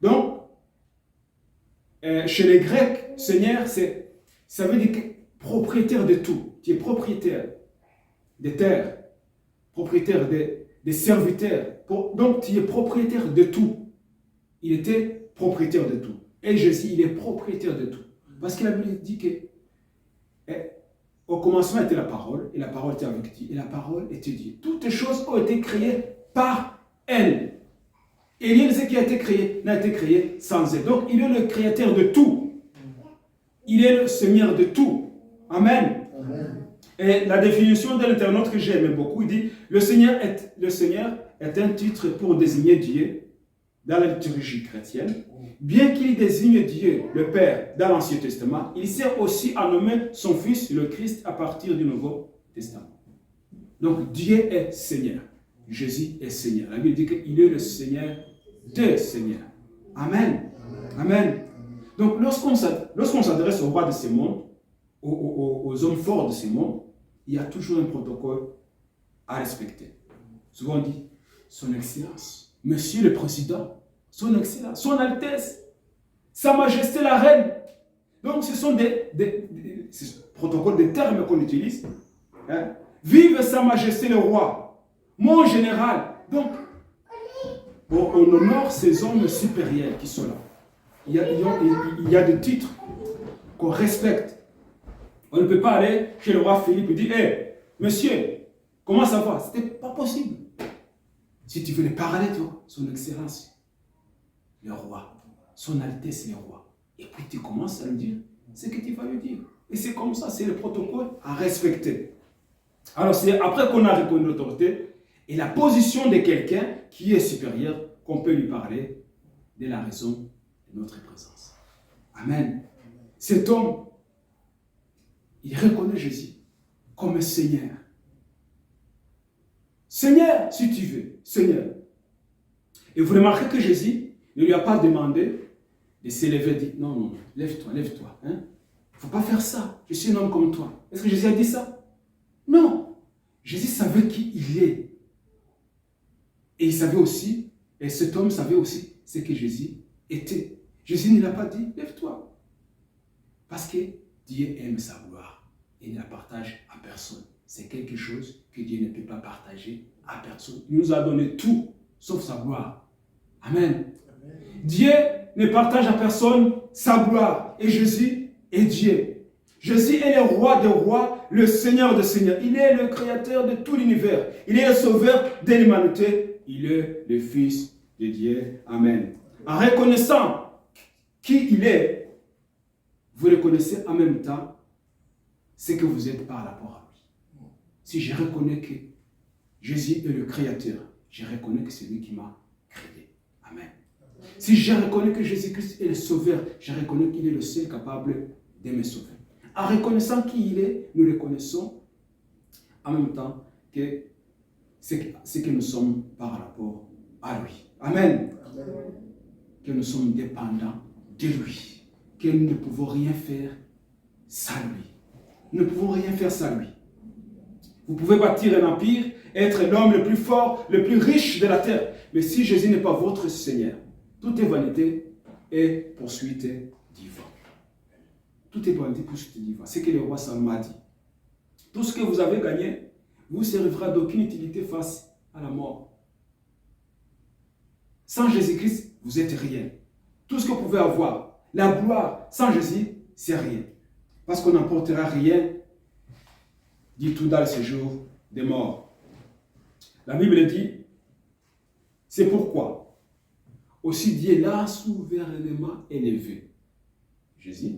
Donc, chez les Grecs, Seigneur, ça veut dire que propriétaire de tout. Tu es propriétaire des terres, propriétaire des serviteurs. Donc, tu es propriétaire de tout. Il était propriétaire de tout. Et Jésus, il est propriétaire de tout. Parce que la Bible dit que au commencement était la parole, et la parole était avec Dieu, et la parole était Dieu. Toutes les choses ont été créées par elle. Et rien de ce qui a été créé n'a été créé sans elle. Donc, il est le créateur de tout. Il est le Seigneur de tout. Amen. Amen. Et la définition de l'internaute que j'aime beaucoup, il dit, le Seigneur est un titre pour désigner Dieu dans la liturgie chrétienne. Bien qu'il désigne Dieu, le Père, dans l'Ancien Testament, il sert aussi à nommer son Fils, le Christ, à partir du Nouveau Testament. Donc, Dieu est Seigneur. Jésus est Seigneur. La Bible dit qu'il est le Seigneur des Seigneurs. Amen. Amen. Donc, lorsqu'on s'adresse au roi de ce monde, aux hommes forts de ce monde, il y a toujours un protocole à respecter. Souvent on dit, Son Excellence, Monsieur le Président, Son Excellence, Son Altesse, Sa Majesté la Reine. Donc, ce sont des protocoles, des termes qu'on utilise. Hein? Vive Sa Majesté le Roi, mon général. Donc, on honore ces hommes supérieurs qui sont là. Il y a des titres qu'on respecte. On ne peut pas aller chez le roi Philippe et dire, hey, monsieur, comment ça va? Ce n'était pas possible. Si tu venais parler, toi, Son Excellence, le roi, Son Altesse le roi, et puis tu commences à lui dire ce que tu vas lui dire. Et c'est comme ça, c'est le protocole à respecter. Alors c'est après qu'on a reconnu l'autorité et la position de quelqu'un qui est supérieur qu'on peut lui parler de la raison de notre présence. Amen. Cet homme, il reconnaît Jésus comme Seigneur. Seigneur, si tu veux, Seigneur. Et vous remarquez que Jésus ne lui a pas demandé de s'élever et dire, non, non, non, lève-toi, lève-toi. Il ne faut pas faire ça. Je suis un homme comme toi. Est-ce que Jésus a dit ça? Non. Jésus savait qui il est. Et il savait aussi, et cet homme savait aussi ce que Jésus était. Jésus ne l'a pas dit, lève-toi. Parce que Dieu aime sa gloire. Et ne la partage à personne. C'est quelque chose que Dieu ne peut pas partager à personne. Il nous a donné tout, sauf sa gloire. Amen. Amen. Dieu ne partage à personne sa gloire. Et Jésus est Dieu. Jésus est le roi des rois, le Seigneur des seigneurs. Il est le créateur de tout l'univers. Il est le sauveur de l'humanité. Il est le Fils de Dieu. Amen. En reconnaissant qui il est, vous reconnaissez en même temps ce que vous êtes par rapport à lui. Si je reconnais que Jésus est le créateur, je reconnais que c'est lui qui m'a créé. Amen. Si je reconnais que Jésus-Christ est le sauveur, je reconnais qu'il est le seul capable de me sauver. En reconnaissant qui il est, nous reconnaissons en même temps que ce que nous sommes par rapport à lui. Amen. Amen. Que nous sommes dépendants de lui. Que nous ne pouvons rien faire sans lui. Nous ne pouvons rien faire sans lui. Vous pouvez bâtir un empire, être l'homme le plus fort, le plus riche de la terre. Mais si Jésus n'est pas votre Seigneur, tout est vanité et poursuite divine. Tout est vanité et poursuite divine. C'est ce que le roi Salomon a dit. Tout ce que vous avez gagné vous servira d'aucune utilité face à la mort. Sans Jésus-Christ, vous êtes rien. Tout ce que vous pouvez avoir, la gloire, sans Jésus, c'est rien. Parce qu'on n'emportera rien du tout dans le séjour des morts. La Bible dit, c'est pourquoi aussi Dieu l'a souverainement élevé, Jésus,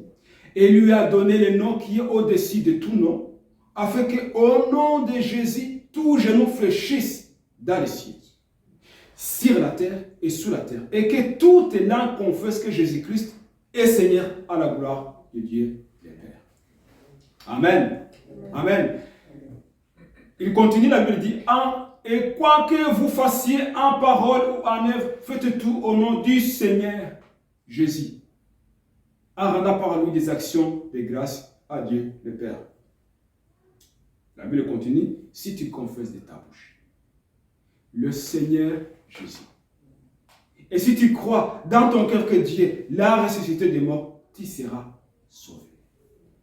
et lui a donné le nom qui est au-dessus de tout nom, afin qu'au nom de Jésus, tout genou fléchisse dans les cieux, sur la terre et sous la terre, et que toute langue confesse que Jésus-Christ est Seigneur à la gloire de Dieu le Père. Amen. Amen. Il continue, la Bible dit, et quoi que vous fassiez en parole ou en œuvre, faites tout au nom du Seigneur Jésus, en rendant par lui des actions de grâce à Dieu le Père. La Bible continue, si tu confesses de ta bouche le Seigneur Jésus, et si tu crois dans ton cœur que Dieu l'a ressuscité des morts, tu seras sauvé.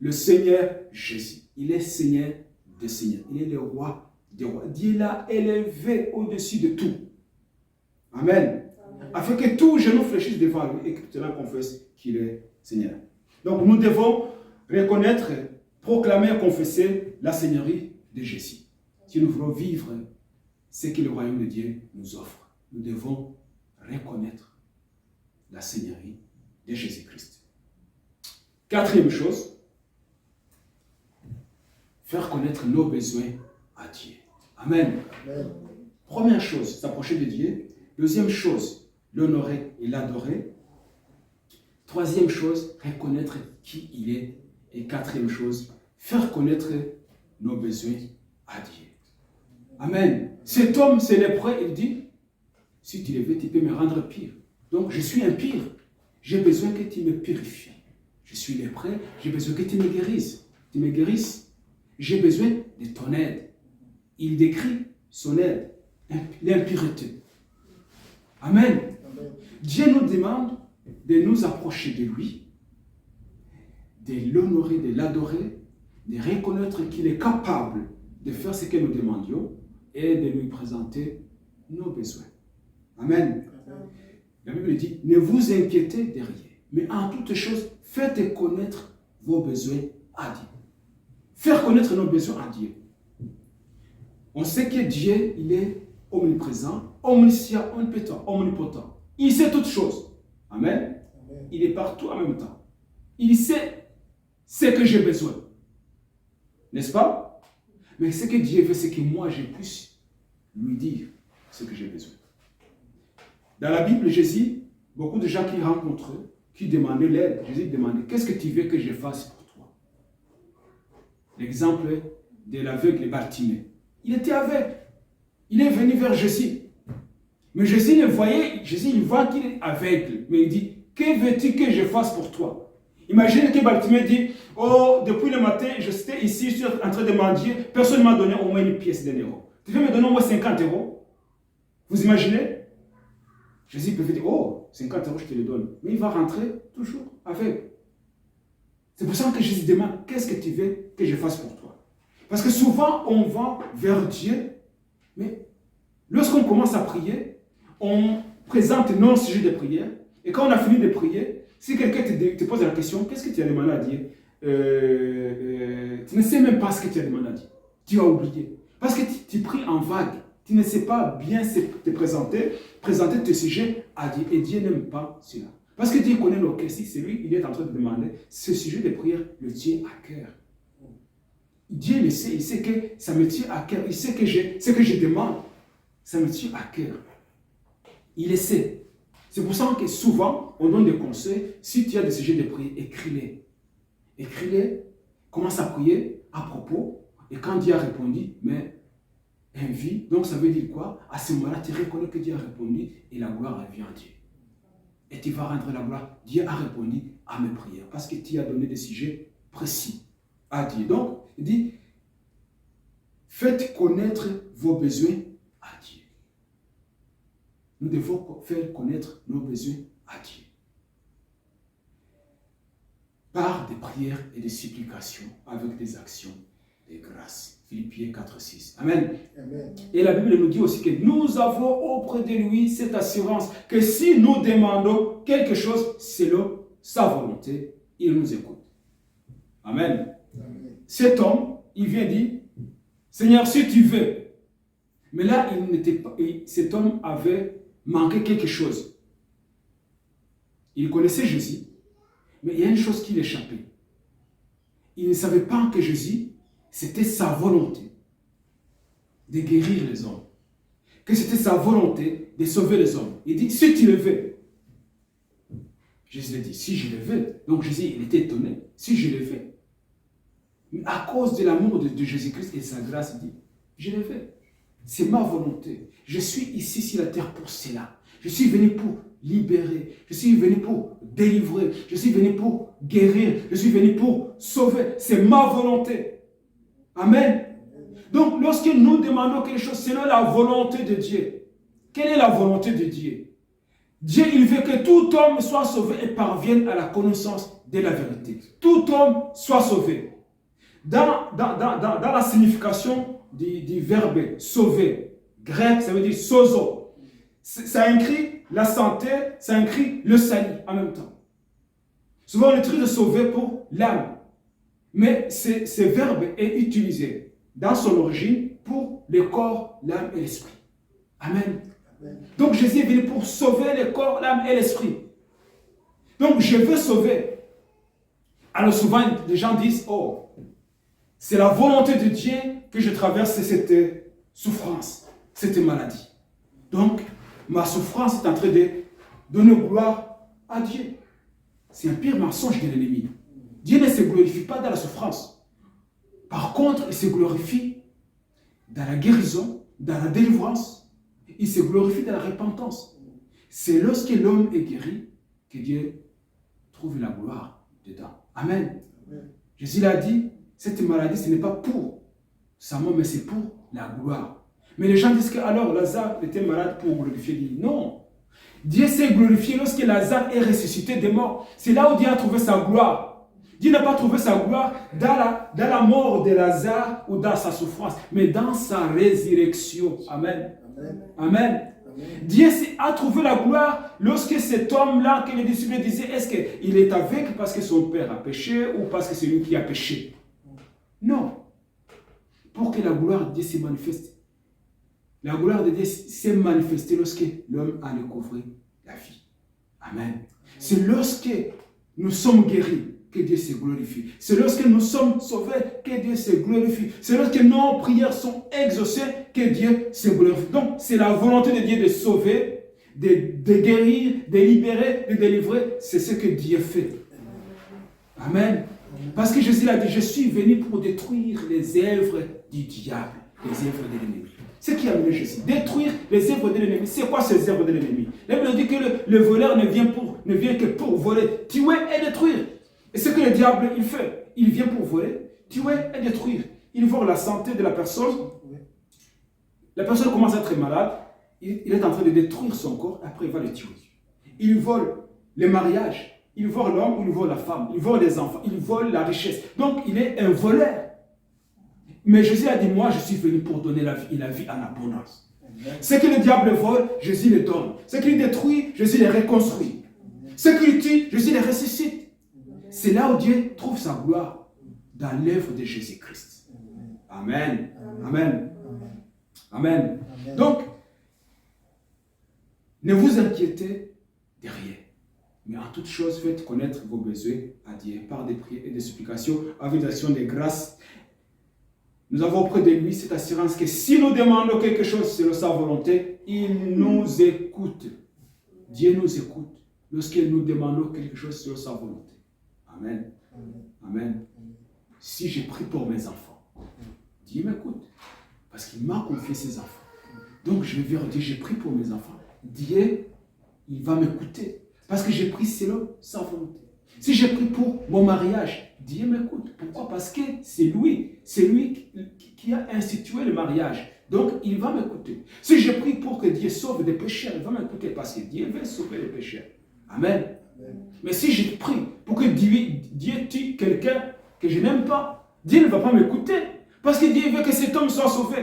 Le Seigneur Jésus, il est Seigneur des seigneurs, il est le roi des rois. Dieu l'a élevé au-dessus de tout. Amen. Afin que tout genou fléchisse devant lui et que tu confesse qu'il est Seigneur. Donc nous devons reconnaître, proclamer et confesser la Seigneurie de Jésus. Si nous voulons vivre ce que le royaume de Dieu nous offre, nous devons reconnaître la Seigneurie de Jésus-Christ. Quatrième chose, faire connaître nos besoins à Dieu. Amen. Amen. Première chose, s'approcher de Dieu. Deuxième chose, l'honorer et l'adorer. Troisième chose, reconnaître qui il est. Et quatrième chose, faire connaître nos besoins à Dieu. Amen. Cet homme, c'est lépreux, il dit, si tu le veux, tu peux me rendre pire. Donc, je suis impur. J'ai besoin que tu me purifies. Je suis lépreux, j'ai besoin que tu me guérisses. Tu me guérisses. J'ai besoin de ton aide. Il décrit son aide, l'impureté. Amen. Amen. Dieu nous demande de nous approcher de lui, de l'honorer, de l'adorer, de reconnaître qu'il est capable de faire ce que nous demandions et de lui présenter nos besoins. Amen. Amen. La Bible dit, ne vous inquiétez de rien, mais en toutes choses, faites connaître vos besoins à Dieu. Faire connaître nos besoins à Dieu. On sait que Dieu, il est omniprésent, omniscient, omnipotent. Il sait toutes choses. Amen. Amen. Il est partout en même temps. Il sait ce que j'ai besoin. N'est-ce pas? Mais ce que Dieu veut, c'est que moi, je puisse lui dire ce que j'ai besoin. Dans la Bible, Jésus, beaucoup de gens qui rencontrent, qui demandaient l'aide, Jésus demandait, qu'est-ce que tu veux que je fasse pour toi? L'exemple de l'aveugle Bartimée. Il était aveugle. Il est venu vers Jésus. Mais Jésus le voyait, Jésus il voit qu'il est aveugle. Mais il dit, que veux-tu que je fasse pour toi? Imagine que Bartimée dit, oh, depuis le matin, je suis ici, je suis en train de manger, personne ne m'a donné au moins une pièce d'un euro. Tu veux me donner au moins 50 euros? Vous imaginez? Jésus peut dire, oh, 50 euros, je te les donne. Mais il va rentrer toujours aveugle. C'est pour ça que Jésus demande, qu'est-ce que tu veux que je fasse pour toi? Parce que souvent, on va vers Dieu, mais lorsqu'on commence à prier, on présente nos sujets de prière, et quand on a fini de prier, si quelqu'un te pose la question, qu'est-ce que tu as demandé à Dieu? Tu ne sais même pas ce que tu as demandé à Dieu. Tu as oublié. Parce que tu pries en vague. Tu ne sais pas bien te présenter tes sujets à Dieu. Et Dieu n'aime pas cela. Parce que Dieu connaît nos cœurs. Si c'est lui, il est en train de demander ce sujet de prière, le tient à cœur. Dieu le sait, il sait que ça me tient à cœur. Il sait que ce que je demande, ça me tient à cœur. Il le sait. C'est pour ça que souvent, on donne des conseils. Si tu as des sujets de prière, écris-les. Écris-les, commence à prier à propos. Et quand Dieu a répondu, mais envie, donc ça veut dire quoi? À ce moment-là, tu reconnais que Dieu a répondu et la gloire revient à Dieu. Et tu vas rendre la gloire. Dieu a répondu à mes prières parce que tu as donné des sujets précis à Dieu. Donc, il dit, faites connaître vos besoins à Dieu. Nous devons faire connaître nos besoins à Dieu. Par des prières et des supplications avec des actions de grâce. Philippiens 4, 6. Amen. Amen. Et la Bible nous dit aussi que nous avons auprès de lui cette assurance que si nous demandons quelque chose selon sa volonté, il nous écoute. Amen. Amen. Cet homme, il vient dire, Seigneur, si tu veux. Mais là, cet homme avait manqué quelque chose. Il connaissait Jésus, mais il y a une chose qui l'échappait. Il ne savait pas que Jésus, c'était sa volonté de guérir les hommes. Que c'était sa volonté de sauver les hommes. Il dit, si tu le veux. Jésus a dit, si je le veux. Donc Jésus, il était étonné. Si je le veux. Mais à cause de l'amour de Jésus-Christ et de sa grâce, il dit, je le veux. C'est ma volonté. Je suis ici sur la terre pour cela. Je suis venu pour libérer. Je suis venu pour délivrer. Je suis venu pour guérir. Je suis venu pour sauver. C'est ma volonté. Amen. Donc, lorsque nous demandons quelque chose selon la volonté de Dieu, quelle est la volonté de Dieu? Dieu, il veut que tout homme soit sauvé et parvienne à la connaissance de la vérité. Tout homme soit sauvé. Dans la signification du verbe sauver, grec, ça veut dire sozo. Ça inclut la santé, ça inclut le salut en même temps. Souvent, on utilise sauver pour l'âme. Mais ce verbe est utilisé dans son origine pour le corps, l'âme et l'esprit. Amen. Amen. Donc Jésus est venu pour sauver le corps, l'âme et l'esprit. Donc je veux sauver. Alors souvent les gens disent, oh, c'est la volonté de Dieu que je traverse cette souffrance, cette maladie. Donc ma souffrance est en train de donner gloire à Dieu. C'est un pire mensonge de l'ennemi. Dieu ne se glorifie pas dans la souffrance. Par contre, il se glorifie dans la guérison, dans la délivrance. Il se glorifie dans la repentance. C'est lorsque l'homme est guéri que Dieu trouve la gloire dedans. Amen. Amen. Jésus l'a dit, cette maladie, ce n'est pas pour sa mort, mais c'est pour la gloire. Mais les gens disent que alors Lazare était malade pour glorifier Dieu. Non. Dieu s'est glorifié lorsque Lazare est ressuscité des morts. C'est là où Dieu a trouvé sa gloire. Dieu n'a pas trouvé sa gloire dans la mort de Lazare ou dans sa souffrance, mais dans sa résurrection. Amen. Amen. Amen. Amen. Dieu a trouvé la gloire lorsque cet homme-là, que les disciples disaient, est-ce qu'il est aveugle parce que son père a péché ou parce que c'est lui qui a péché? Non. Pour que la gloire de Dieu se manifeste. La gloire de Dieu s'est manifestée lorsque l'homme a découvert la vie. Amen. C'est lorsque nous sommes guéris que Dieu se glorifie. C'est lorsque nous sommes sauvés que Dieu se glorifie. C'est lorsque nos prières sont exaucées que Dieu se glorifie. Donc, c'est la volonté de Dieu de sauver, de guérir, de libérer, de délivrer. C'est ce que Dieu fait. Amen. Parce que Jésus a dit, je suis venu pour détruire les œuvres du diable, les œuvres de l'ennemi. Ce qui a amené Jésus, détruire les œuvres de l'ennemi. C'est quoi ces œuvres de l'ennemi? La Bible dit que le voleur ne vient que pour voler, tuer et détruire. Et ce que le diable il fait, il vient pour voler, tuer et détruire. Il vole la santé de la personne. La personne commence à être malade, il est en train de détruire son corps, après il va le tuer. Il vole le mariage. Il vole l'homme ou il vole la femme. Il vole les enfants. Il vole la richesse. Donc, il est un voleur. Mais Jésus a dit, moi, je suis venu pour donner la vie et la vie en abondance. Ce que le diable vole, Jésus le donne. Ce qu'il détruit, Jésus le reconstruit. Ce qu'il tue, Jésus le ressuscite. C'est là où Dieu trouve sa gloire, dans l'œuvre de Jésus-Christ. Amen. Amen. Amen. Donc, ne vous inquiétez de rien. Mais en toute chose, faites connaître vos besoins à Dieu par des prières et des supplications, avec des actions de grâce. Nous avons auprès de lui cette assurance que si nous demandons quelque chose selon sa volonté, il nous écoute. Dieu nous écoute lorsque nous demandons quelque chose selon sa volonté. Amen. Amen. Si j'ai pris pour mes enfants, Dieu m'écoute. Parce qu'il m'a confié ses enfants. Donc je vais dire, Dieu, j'ai pris pour mes enfants. Dieu, il va m'écouter. Parce que j'ai pris selon sa volonté. Si j'ai pris pour mon mariage, Dieu m'écoute. Pourquoi? Parce que c'est lui qui a institué le mariage. Donc, il va m'écouter. Si j'ai pris pour que Dieu sauve des pécheurs, il va m'écouter parce que Dieu veut sauver les pécheurs. Amen. Amen. Mais si j'ai pris pour que Dieu tue quelqu'un que je n'aime pas, Dieu ne va pas m'écouter. Parce que Dieu veut que cet homme soit sauvé.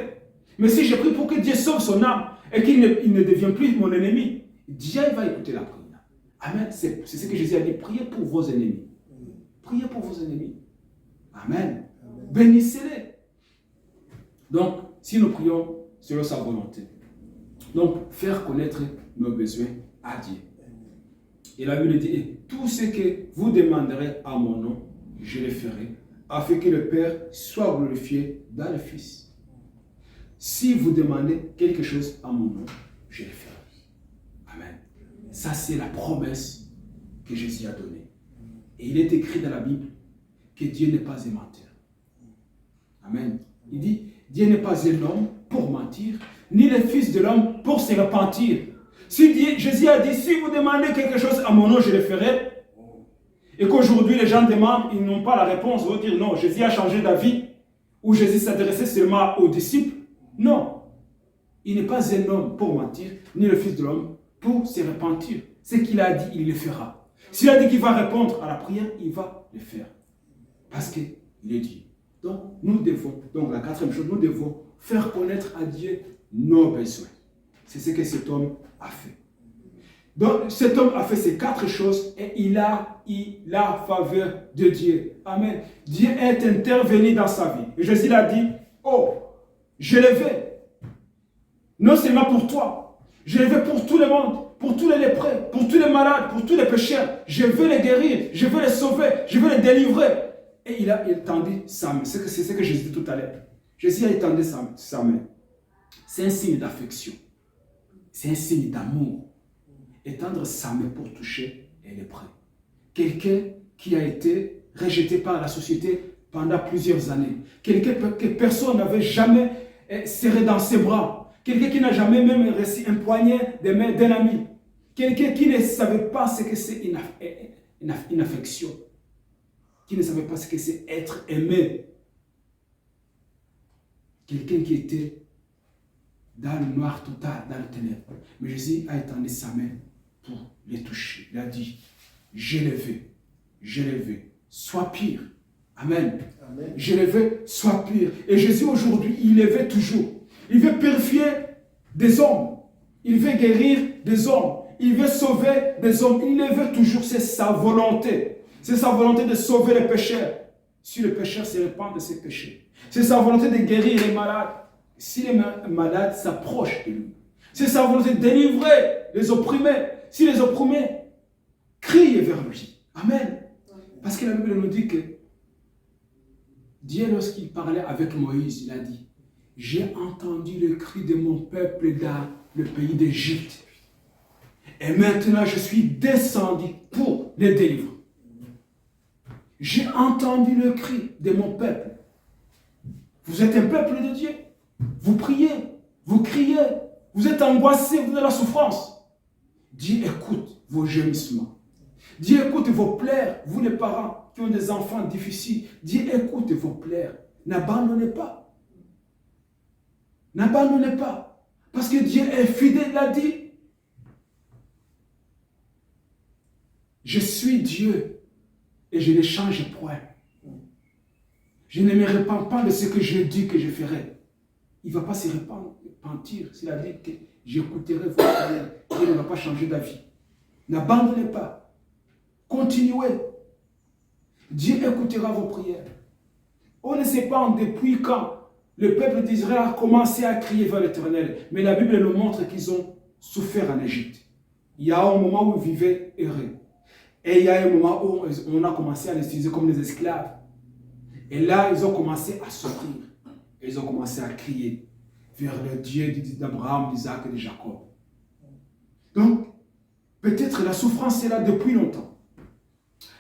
Mais si j'ai pris pour que Dieu sauve son âme et qu'il ne devienne plus mon ennemi, Dieu va écouter la prière. Amen. C'est ce que Jésus a dit. Priez pour vos ennemis. Priez pour vos ennemis. Amen. Bénissez-les. Donc, si nous prions selon sa volonté, donc faire connaître nos besoins à Dieu. Et la Bible dit, tout ce que vous demanderez à mon nom, je le ferai, afin que le Père soit glorifié dans le Fils. Si vous demandez quelque chose à mon nom, je le ferai. Amen. Ça, c'est la promesse que Jésus a donnée. Et il est écrit dans la Bible que Dieu n'est pas un menteur. Amen. Il dit, Dieu n'est pas un homme pour mentir, ni le Fils de l'homme pour se repentir. Si Jésus a dit, si vous demandez quelque chose à mon nom, je le ferai. Et qu'aujourd'hui, les gens demandent, ils n'ont pas la réponse. Ils vont dire, non, Jésus a changé d'avis. Ou Jésus s'adressait seulement aux disciples. Non. Il n'est pas un homme pour mentir, ni le Fils de l'homme pour se repentir. Ce qu'il a dit, il le fera. S'il a dit qu'il va répondre à la prière, il va le faire. Parce qu'il est Dieu. Donc, la quatrième chose, nous devons faire connaître à Dieu nos besoins. C'est ce que cet homme a fait. Donc, cet homme a fait ces 4 choses et il a eu la faveur de Dieu. Amen. Dieu est intervenu dans sa vie. Et Jésus l'a dit, oh, je le veux. Non seulement pour toi, je le veux pour tout le monde, pour tous les lépreux, pour tous les malades, pour tous les pécheurs. Je veux les guérir, je veux les sauver, je veux les délivrer. Et il a étendu sa main. C'est ce que Jésus dit tout à l'heure. Jésus a étendu sa main. C'est un signe d'affection. C'est un signe d'amour. Étendre sa main pour toucher les lépreux. Quelqu'un qui a été rejeté par la société pendant plusieurs années. Quelqu'un que personne n'avait jamais serré dans ses bras. Quelqu'un qui n'a jamais même reçu un poignet de main d'un ami. Quelqu'un qui ne savait pas ce que c'est une affection. Qui ne savait pas ce que c'est être aimé. Quelqu'un qui était dans le noir total, dans le ténèbre. Mais Jésus a étendu sa main pour les toucher. Il a dit, je le veux, sois pire. Amen. Amen. Je le veux, sois pire. Et Jésus aujourd'hui, il le veut toujours. Il veut purifier des hommes. Il veut guérir des hommes. Il veut sauver des hommes. Il le veut toujours, c'est sa volonté. C'est sa volonté de sauver les pécheurs. Si le pécheur se répand de ses péchés. C'est sa volonté de guérir les malades. Si les malades s'approchent de lui. C'est sa volonté de délivrer les opprimés. Si les opprimés crient vers lui. Amen. Parce que la Bible nous dit que Dieu, lorsqu'il parlait avec Moïse, il a dit, j'ai entendu le cri de mon peuple dans le pays d'Égypte. Et maintenant, je suis descendu pour les délivrer. J'ai entendu le cri de mon peuple. Vous êtes un peuple de Dieu. Vous priez, vous criez, vous êtes angoissé, vous êtes dans la souffrance. Dieu écoute vos gémissements. Dieu écoute vos pleurs, vous les parents qui ont des enfants difficiles. Dieu écoute vos pleurs. N'abandonnez pas. N'abandonnez pas. Parce que Dieu est fidèle, il a dit. Je suis Dieu et je ne change point. Je ne me repens pas de ce que je dis que je ferai. Il ne va pas se repentir s'il a dit que j'écouterai vos prières. Il ne va pas changer d'avis. N'abandonnez pas. Continuez. Dieu écoutera vos prières. On ne sait pas depuis quand le peuple d'Israël a commencé à crier vers l'Éternel. Mais la Bible nous montre qu'ils ont souffert en Égypte. Il y a un moment où ils vivaient heureux. Et il y a un moment où on a commencé à les utiliser comme des esclaves. Et là, ils ont commencé à souffrir. Et ils ont commencé à crier vers le Dieu d'Abraham, d'Isaac et de Jacob. Donc, peut-être la souffrance est là depuis longtemps.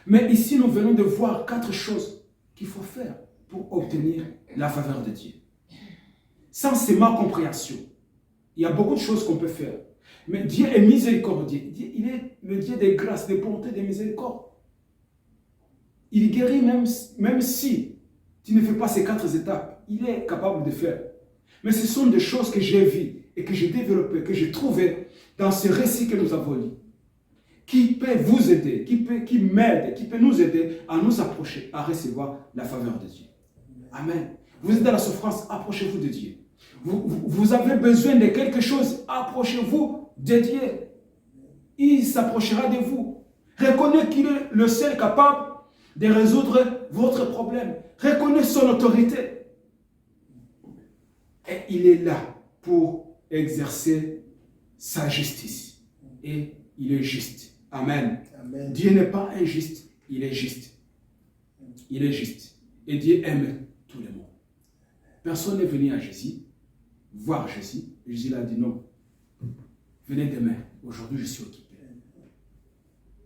Mais ici, nous venons de voir 4 choses qu'il faut faire pour obtenir la faveur de Dieu. Sans ces compréhension, il y a beaucoup de choses qu'on peut faire. Mais Dieu est miséricordieux. Il est le Dieu des grâces, des bontés, des miséricordes. Il guérit même si tu ne fais pas ces 4 étapes. Il est capable de faire. Mais ce sont des choses que j'ai vues et que j'ai développées, que j'ai trouvées dans ce récit que nous avons lu. Qui peut vous aider, qui m'aide, qui peut nous aider à nous approcher, à recevoir la faveur de Dieu. Amen. Vous êtes dans la souffrance, approchez-vous de Dieu. Vous avez besoin de quelque chose, approchez-vous de Dieu. Il s'approchera de vous. Reconnaissez qu'il est le seul capable de résoudre votre problème. Reconnaissez son autorité. Et il est là pour exercer sa justice. Et il est juste. Amen. Amen. Dieu n'est pas injuste, il est juste. Il est juste. Et Dieu aime tout le monde. Personne n'est venu à Jésus, voir Jésus. Jésus a dit non. Venez demain. Aujourd'hui, je suis occupé.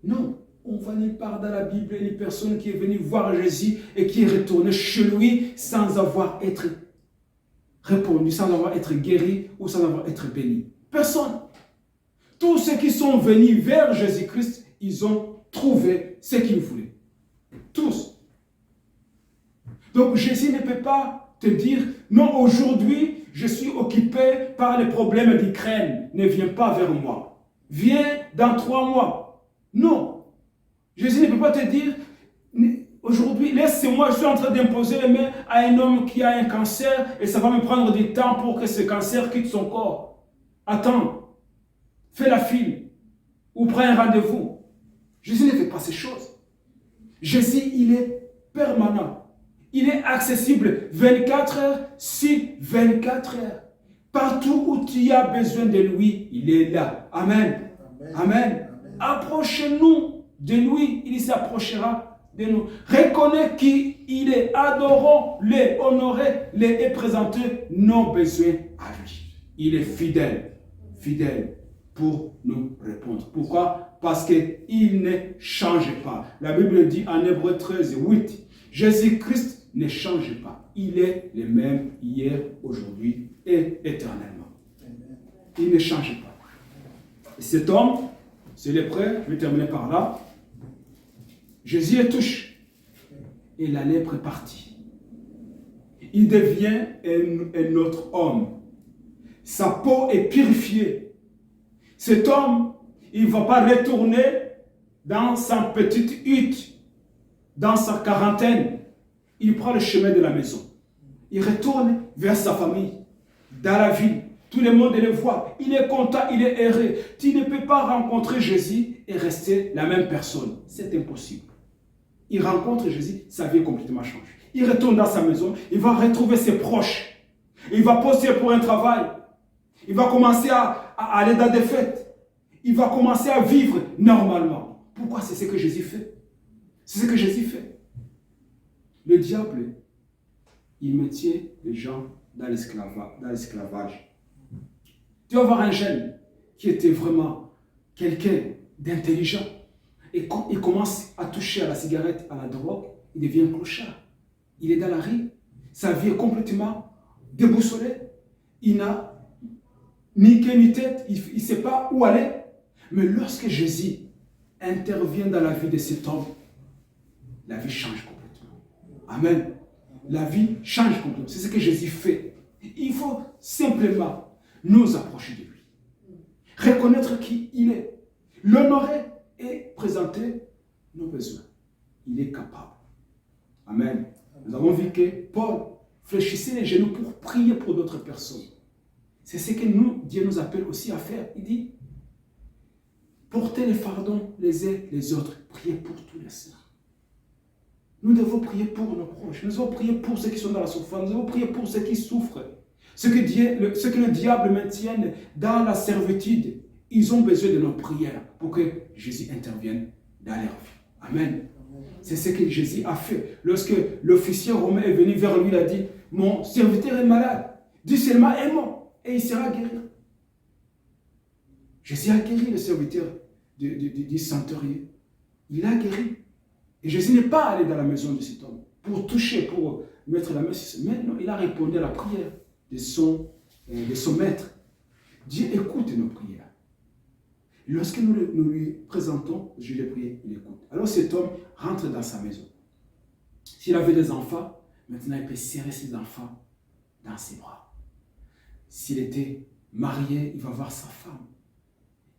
Non. On va nulle part dans la Bible une personne qui est venue voir Jésus et qui est retournée chez lui sans avoir été répondu, sans avoir été guéri ou sans avoir été béni. Personne. Tous ceux qui sont venus vers Jésus-Christ, ils ont trouvé ce qu'ils voulaient. Tous. Donc Jésus ne peut pas te dire, non, aujourd'hui, je suis occupé par les problèmes d'Ukraine. Ne viens pas vers moi. Viens dans 3 mois. Non. Jésus ne peut pas te dire, aujourd'hui, laisse-moi, je suis en train d'imposer les mains à un homme qui a un cancer et ça va me prendre du temps pour que ce cancer quitte son corps. Attends. Fais la file ou prends un rendez-vous. Jésus ne fait pas ces choses. Jésus, il est permanent. Il est accessible 24 heures sur 24 heures. Partout où tu as besoin de lui, il est là. Amen. Amen. Amen. Approchez-nous de lui, il s'approchera de nous. Reconnais qui il est. Adorons-le, honorez-le et présentez nos besoins à lui. Il est fidèle. Fidèle. Pour nous répondre. Pourquoi? Parce qu'il ne change pas. La Bible dit en Hébreux 13, 8, Jésus-Christ ne change pas. Il est le même hier, aujourd'hui et éternellement. Il ne change pas. Et cet homme, c'est lépreux, je vais terminer par là. Jésus le touche et la lèpre est partie. Il devient un autre homme. Sa peau est purifiée. Cet homme, il ne va pas retourner dans sa petite hutte, dans sa quarantaine. Il prend le chemin de la maison. Il retourne vers sa famille, dans la ville. Tout le monde le voit. Il est content, il est heureux. Tu ne peux pas rencontrer Jésus et rester la même personne. C'est impossible. Il rencontre Jésus, sa vie est complètement changée. Il retourne dans sa maison, il va retrouver ses proches. Il va poster pour un travail. Il va commencer à aller dans des fêtes. Il va commencer à vivre normalement. Pourquoi? C'est ce que Jésus fait. C'est ce que Jésus fait. Le diable, il mettait les gens dans l'esclavage. Tu vas voir un jeune qui était vraiment quelqu'un d'intelligent et quand il commence à toucher à la cigarette, à la drogue, il devient clochard. Il est dans la rue, sa vie est complètement déboussolée. Il n'a ni queue ni tête, il ne sait pas où aller. Mais lorsque Jésus intervient dans la vie de cet homme, la vie change complètement. Amen. La vie change complètement. C'est ce que Jésus fait. Il faut simplement nous approcher de lui. Reconnaître qui il est. L'honorer et présenter nos besoins. Il est capable. Amen. Nous avons vu que Paul fléchissait les genoux pour prier pour d'autres personnes. C'est ce que Dieu nous appelle aussi à faire. Il dit, portez les fardons les uns les autres. Priez pour tous les saints. Nous devons prier pour nos proches. Nous devons prier pour ceux qui sont dans la souffrance. Nous devons prier pour ceux qui souffrent. Ceux que le diable maintient dans la servitude. Ils ont besoin de nos prières pour que Jésus intervienne dans leur vie. Amen. C'est ce que Jésus a fait. Lorsque l'officier romain est venu vers lui, il a dit, mon serviteur est malade. Dis seulement un mot et il sera guéri. Jésus a guéri le serviteur du centurion. Il a guéri. Et Jésus n'est pas allé dans la maison de cet homme pour toucher, pour mettre la main sur ce. Mais non, il a répondu à la prière de son maître. Dieu écoute nos prières. Lorsque nous lui présentons, je l'ai prié, il écoute. Alors cet homme rentre dans sa maison. S'il avait des enfants, maintenant il peut serrer ses enfants dans ses bras. S'il était marié, il va voir sa femme.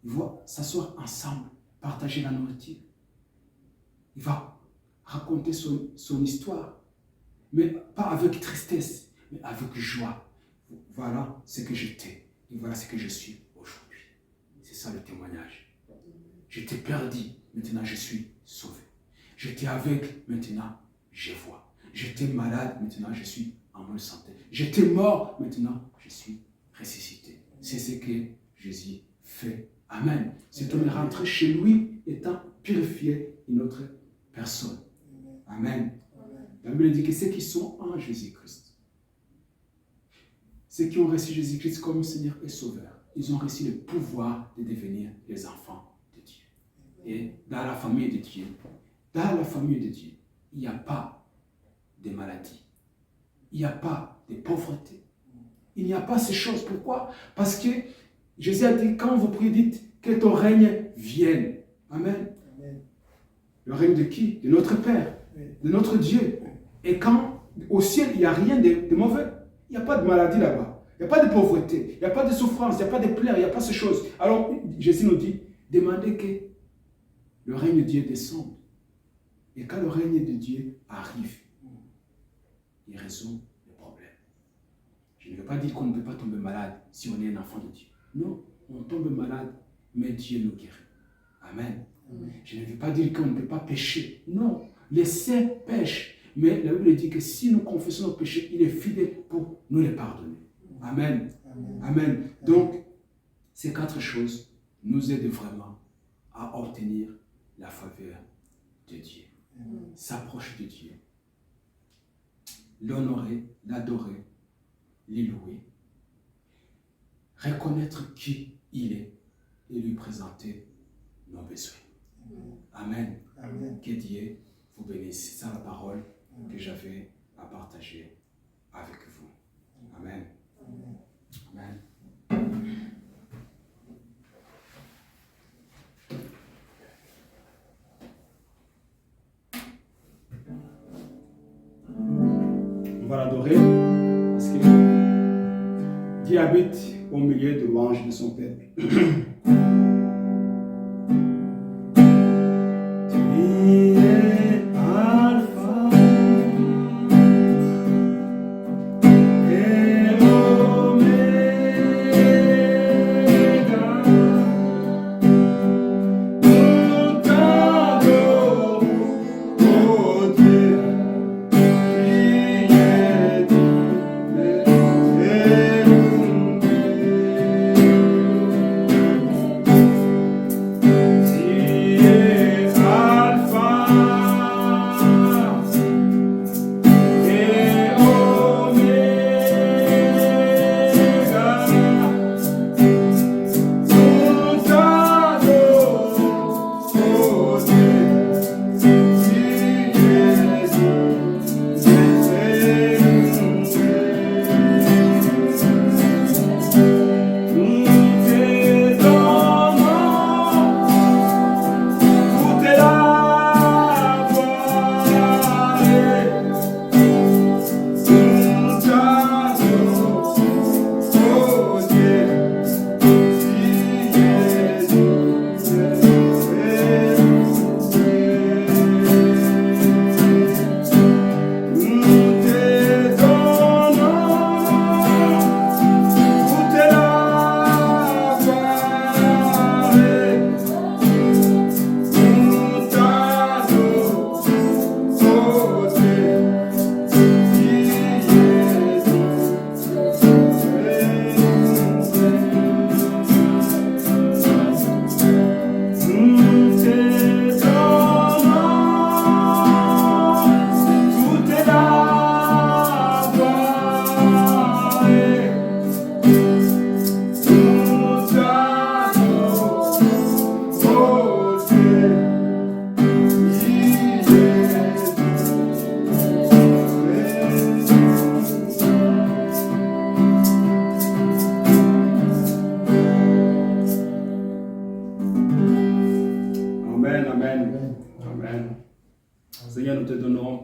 Il va s'asseoir ensemble, partager la nourriture. Il va raconter son histoire, mais pas avec tristesse, mais avec joie. Voilà ce que j'étais et voilà ce que je suis aujourd'hui. C'est ça le témoignage. J'étais perdu, maintenant je suis sauvé. J'étais aveugle, maintenant je vois. J'étais malade, maintenant je suis en bonne santé. J'étais mort, maintenant je suis ressuscité. C'est ce que Jésus fait. Amen. Cet homme est rentré chez lui étant purifié une autre personne. Amen. La Bible dit que ceux qui sont en Jésus-Christ, ceux qui ont reçu Jésus-Christ comme Seigneur et Sauveur, ils ont reçu le pouvoir de devenir les enfants de Dieu. Et dans la famille de Dieu, il n'y a pas de maladie. Il n'y a pas de pauvreté. Il n'y a pas ces choses. Pourquoi? Parce que Jésus a dit, quand vous priez, dites que ton règne vienne. Amen. Amen. Le règne de qui? De notre Père, de notre Dieu. Et quand au ciel, il n'y a rien de mauvais. Il n'y a pas de maladie là-bas. Il n'y a pas de pauvreté, il n'y a pas de souffrance, il n'y a pas de pleurs, il n'y a pas ces choses. Alors, Jésus nous dit, demandez que le règne de Dieu descende. Et quand le règne de Dieu arrive, il résout le problème. Je ne veux pas dire qu'on ne peut pas tomber malade si on est un enfant de Dieu. Non, on tombe malade, mais Dieu nous guérit. Amen. Amen. Je ne veux pas dire qu'on ne peut pas pécher. Non, les saints pêchent. Mais la Bible dit que si nous confessons nos péchés, il est fidèle pour nous les pardonner. Amen. Amen. Amen. Donc, ces quatre choses nous aident vraiment à obtenir la faveur de Dieu. S'approcher de Dieu. L'honorer, l'adorer, l'élouer. Reconnaître qui il est et lui présenter nos besoins. Amen. Amen. Que Dieu vous bénisse. C'est ça la parole que j'avais à partager avec vous. Amen. Amen. On va l'adorer parce que Dieu habite au milieu de l'ange de son peuple.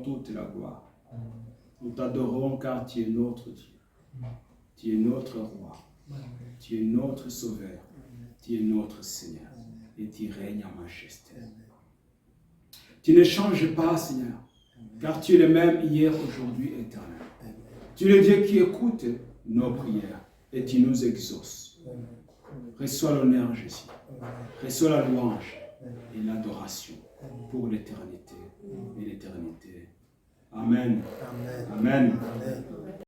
toute la gloire. Nous t'adorons car tu es notre Dieu. Tu es notre roi. Tu es notre sauveur. Tu es notre Seigneur. Et tu règnes en majesté. Tu ne changes pas, Seigneur, car tu es le même hier, aujourd'hui, éternel. Tu es le Dieu qui écoute nos prières et tu nous exauces. Reçois l'honneur, Jésus. Reçois la louange et l'adoration pour l'éternité et l'éternité. Amen. Amen. Amen.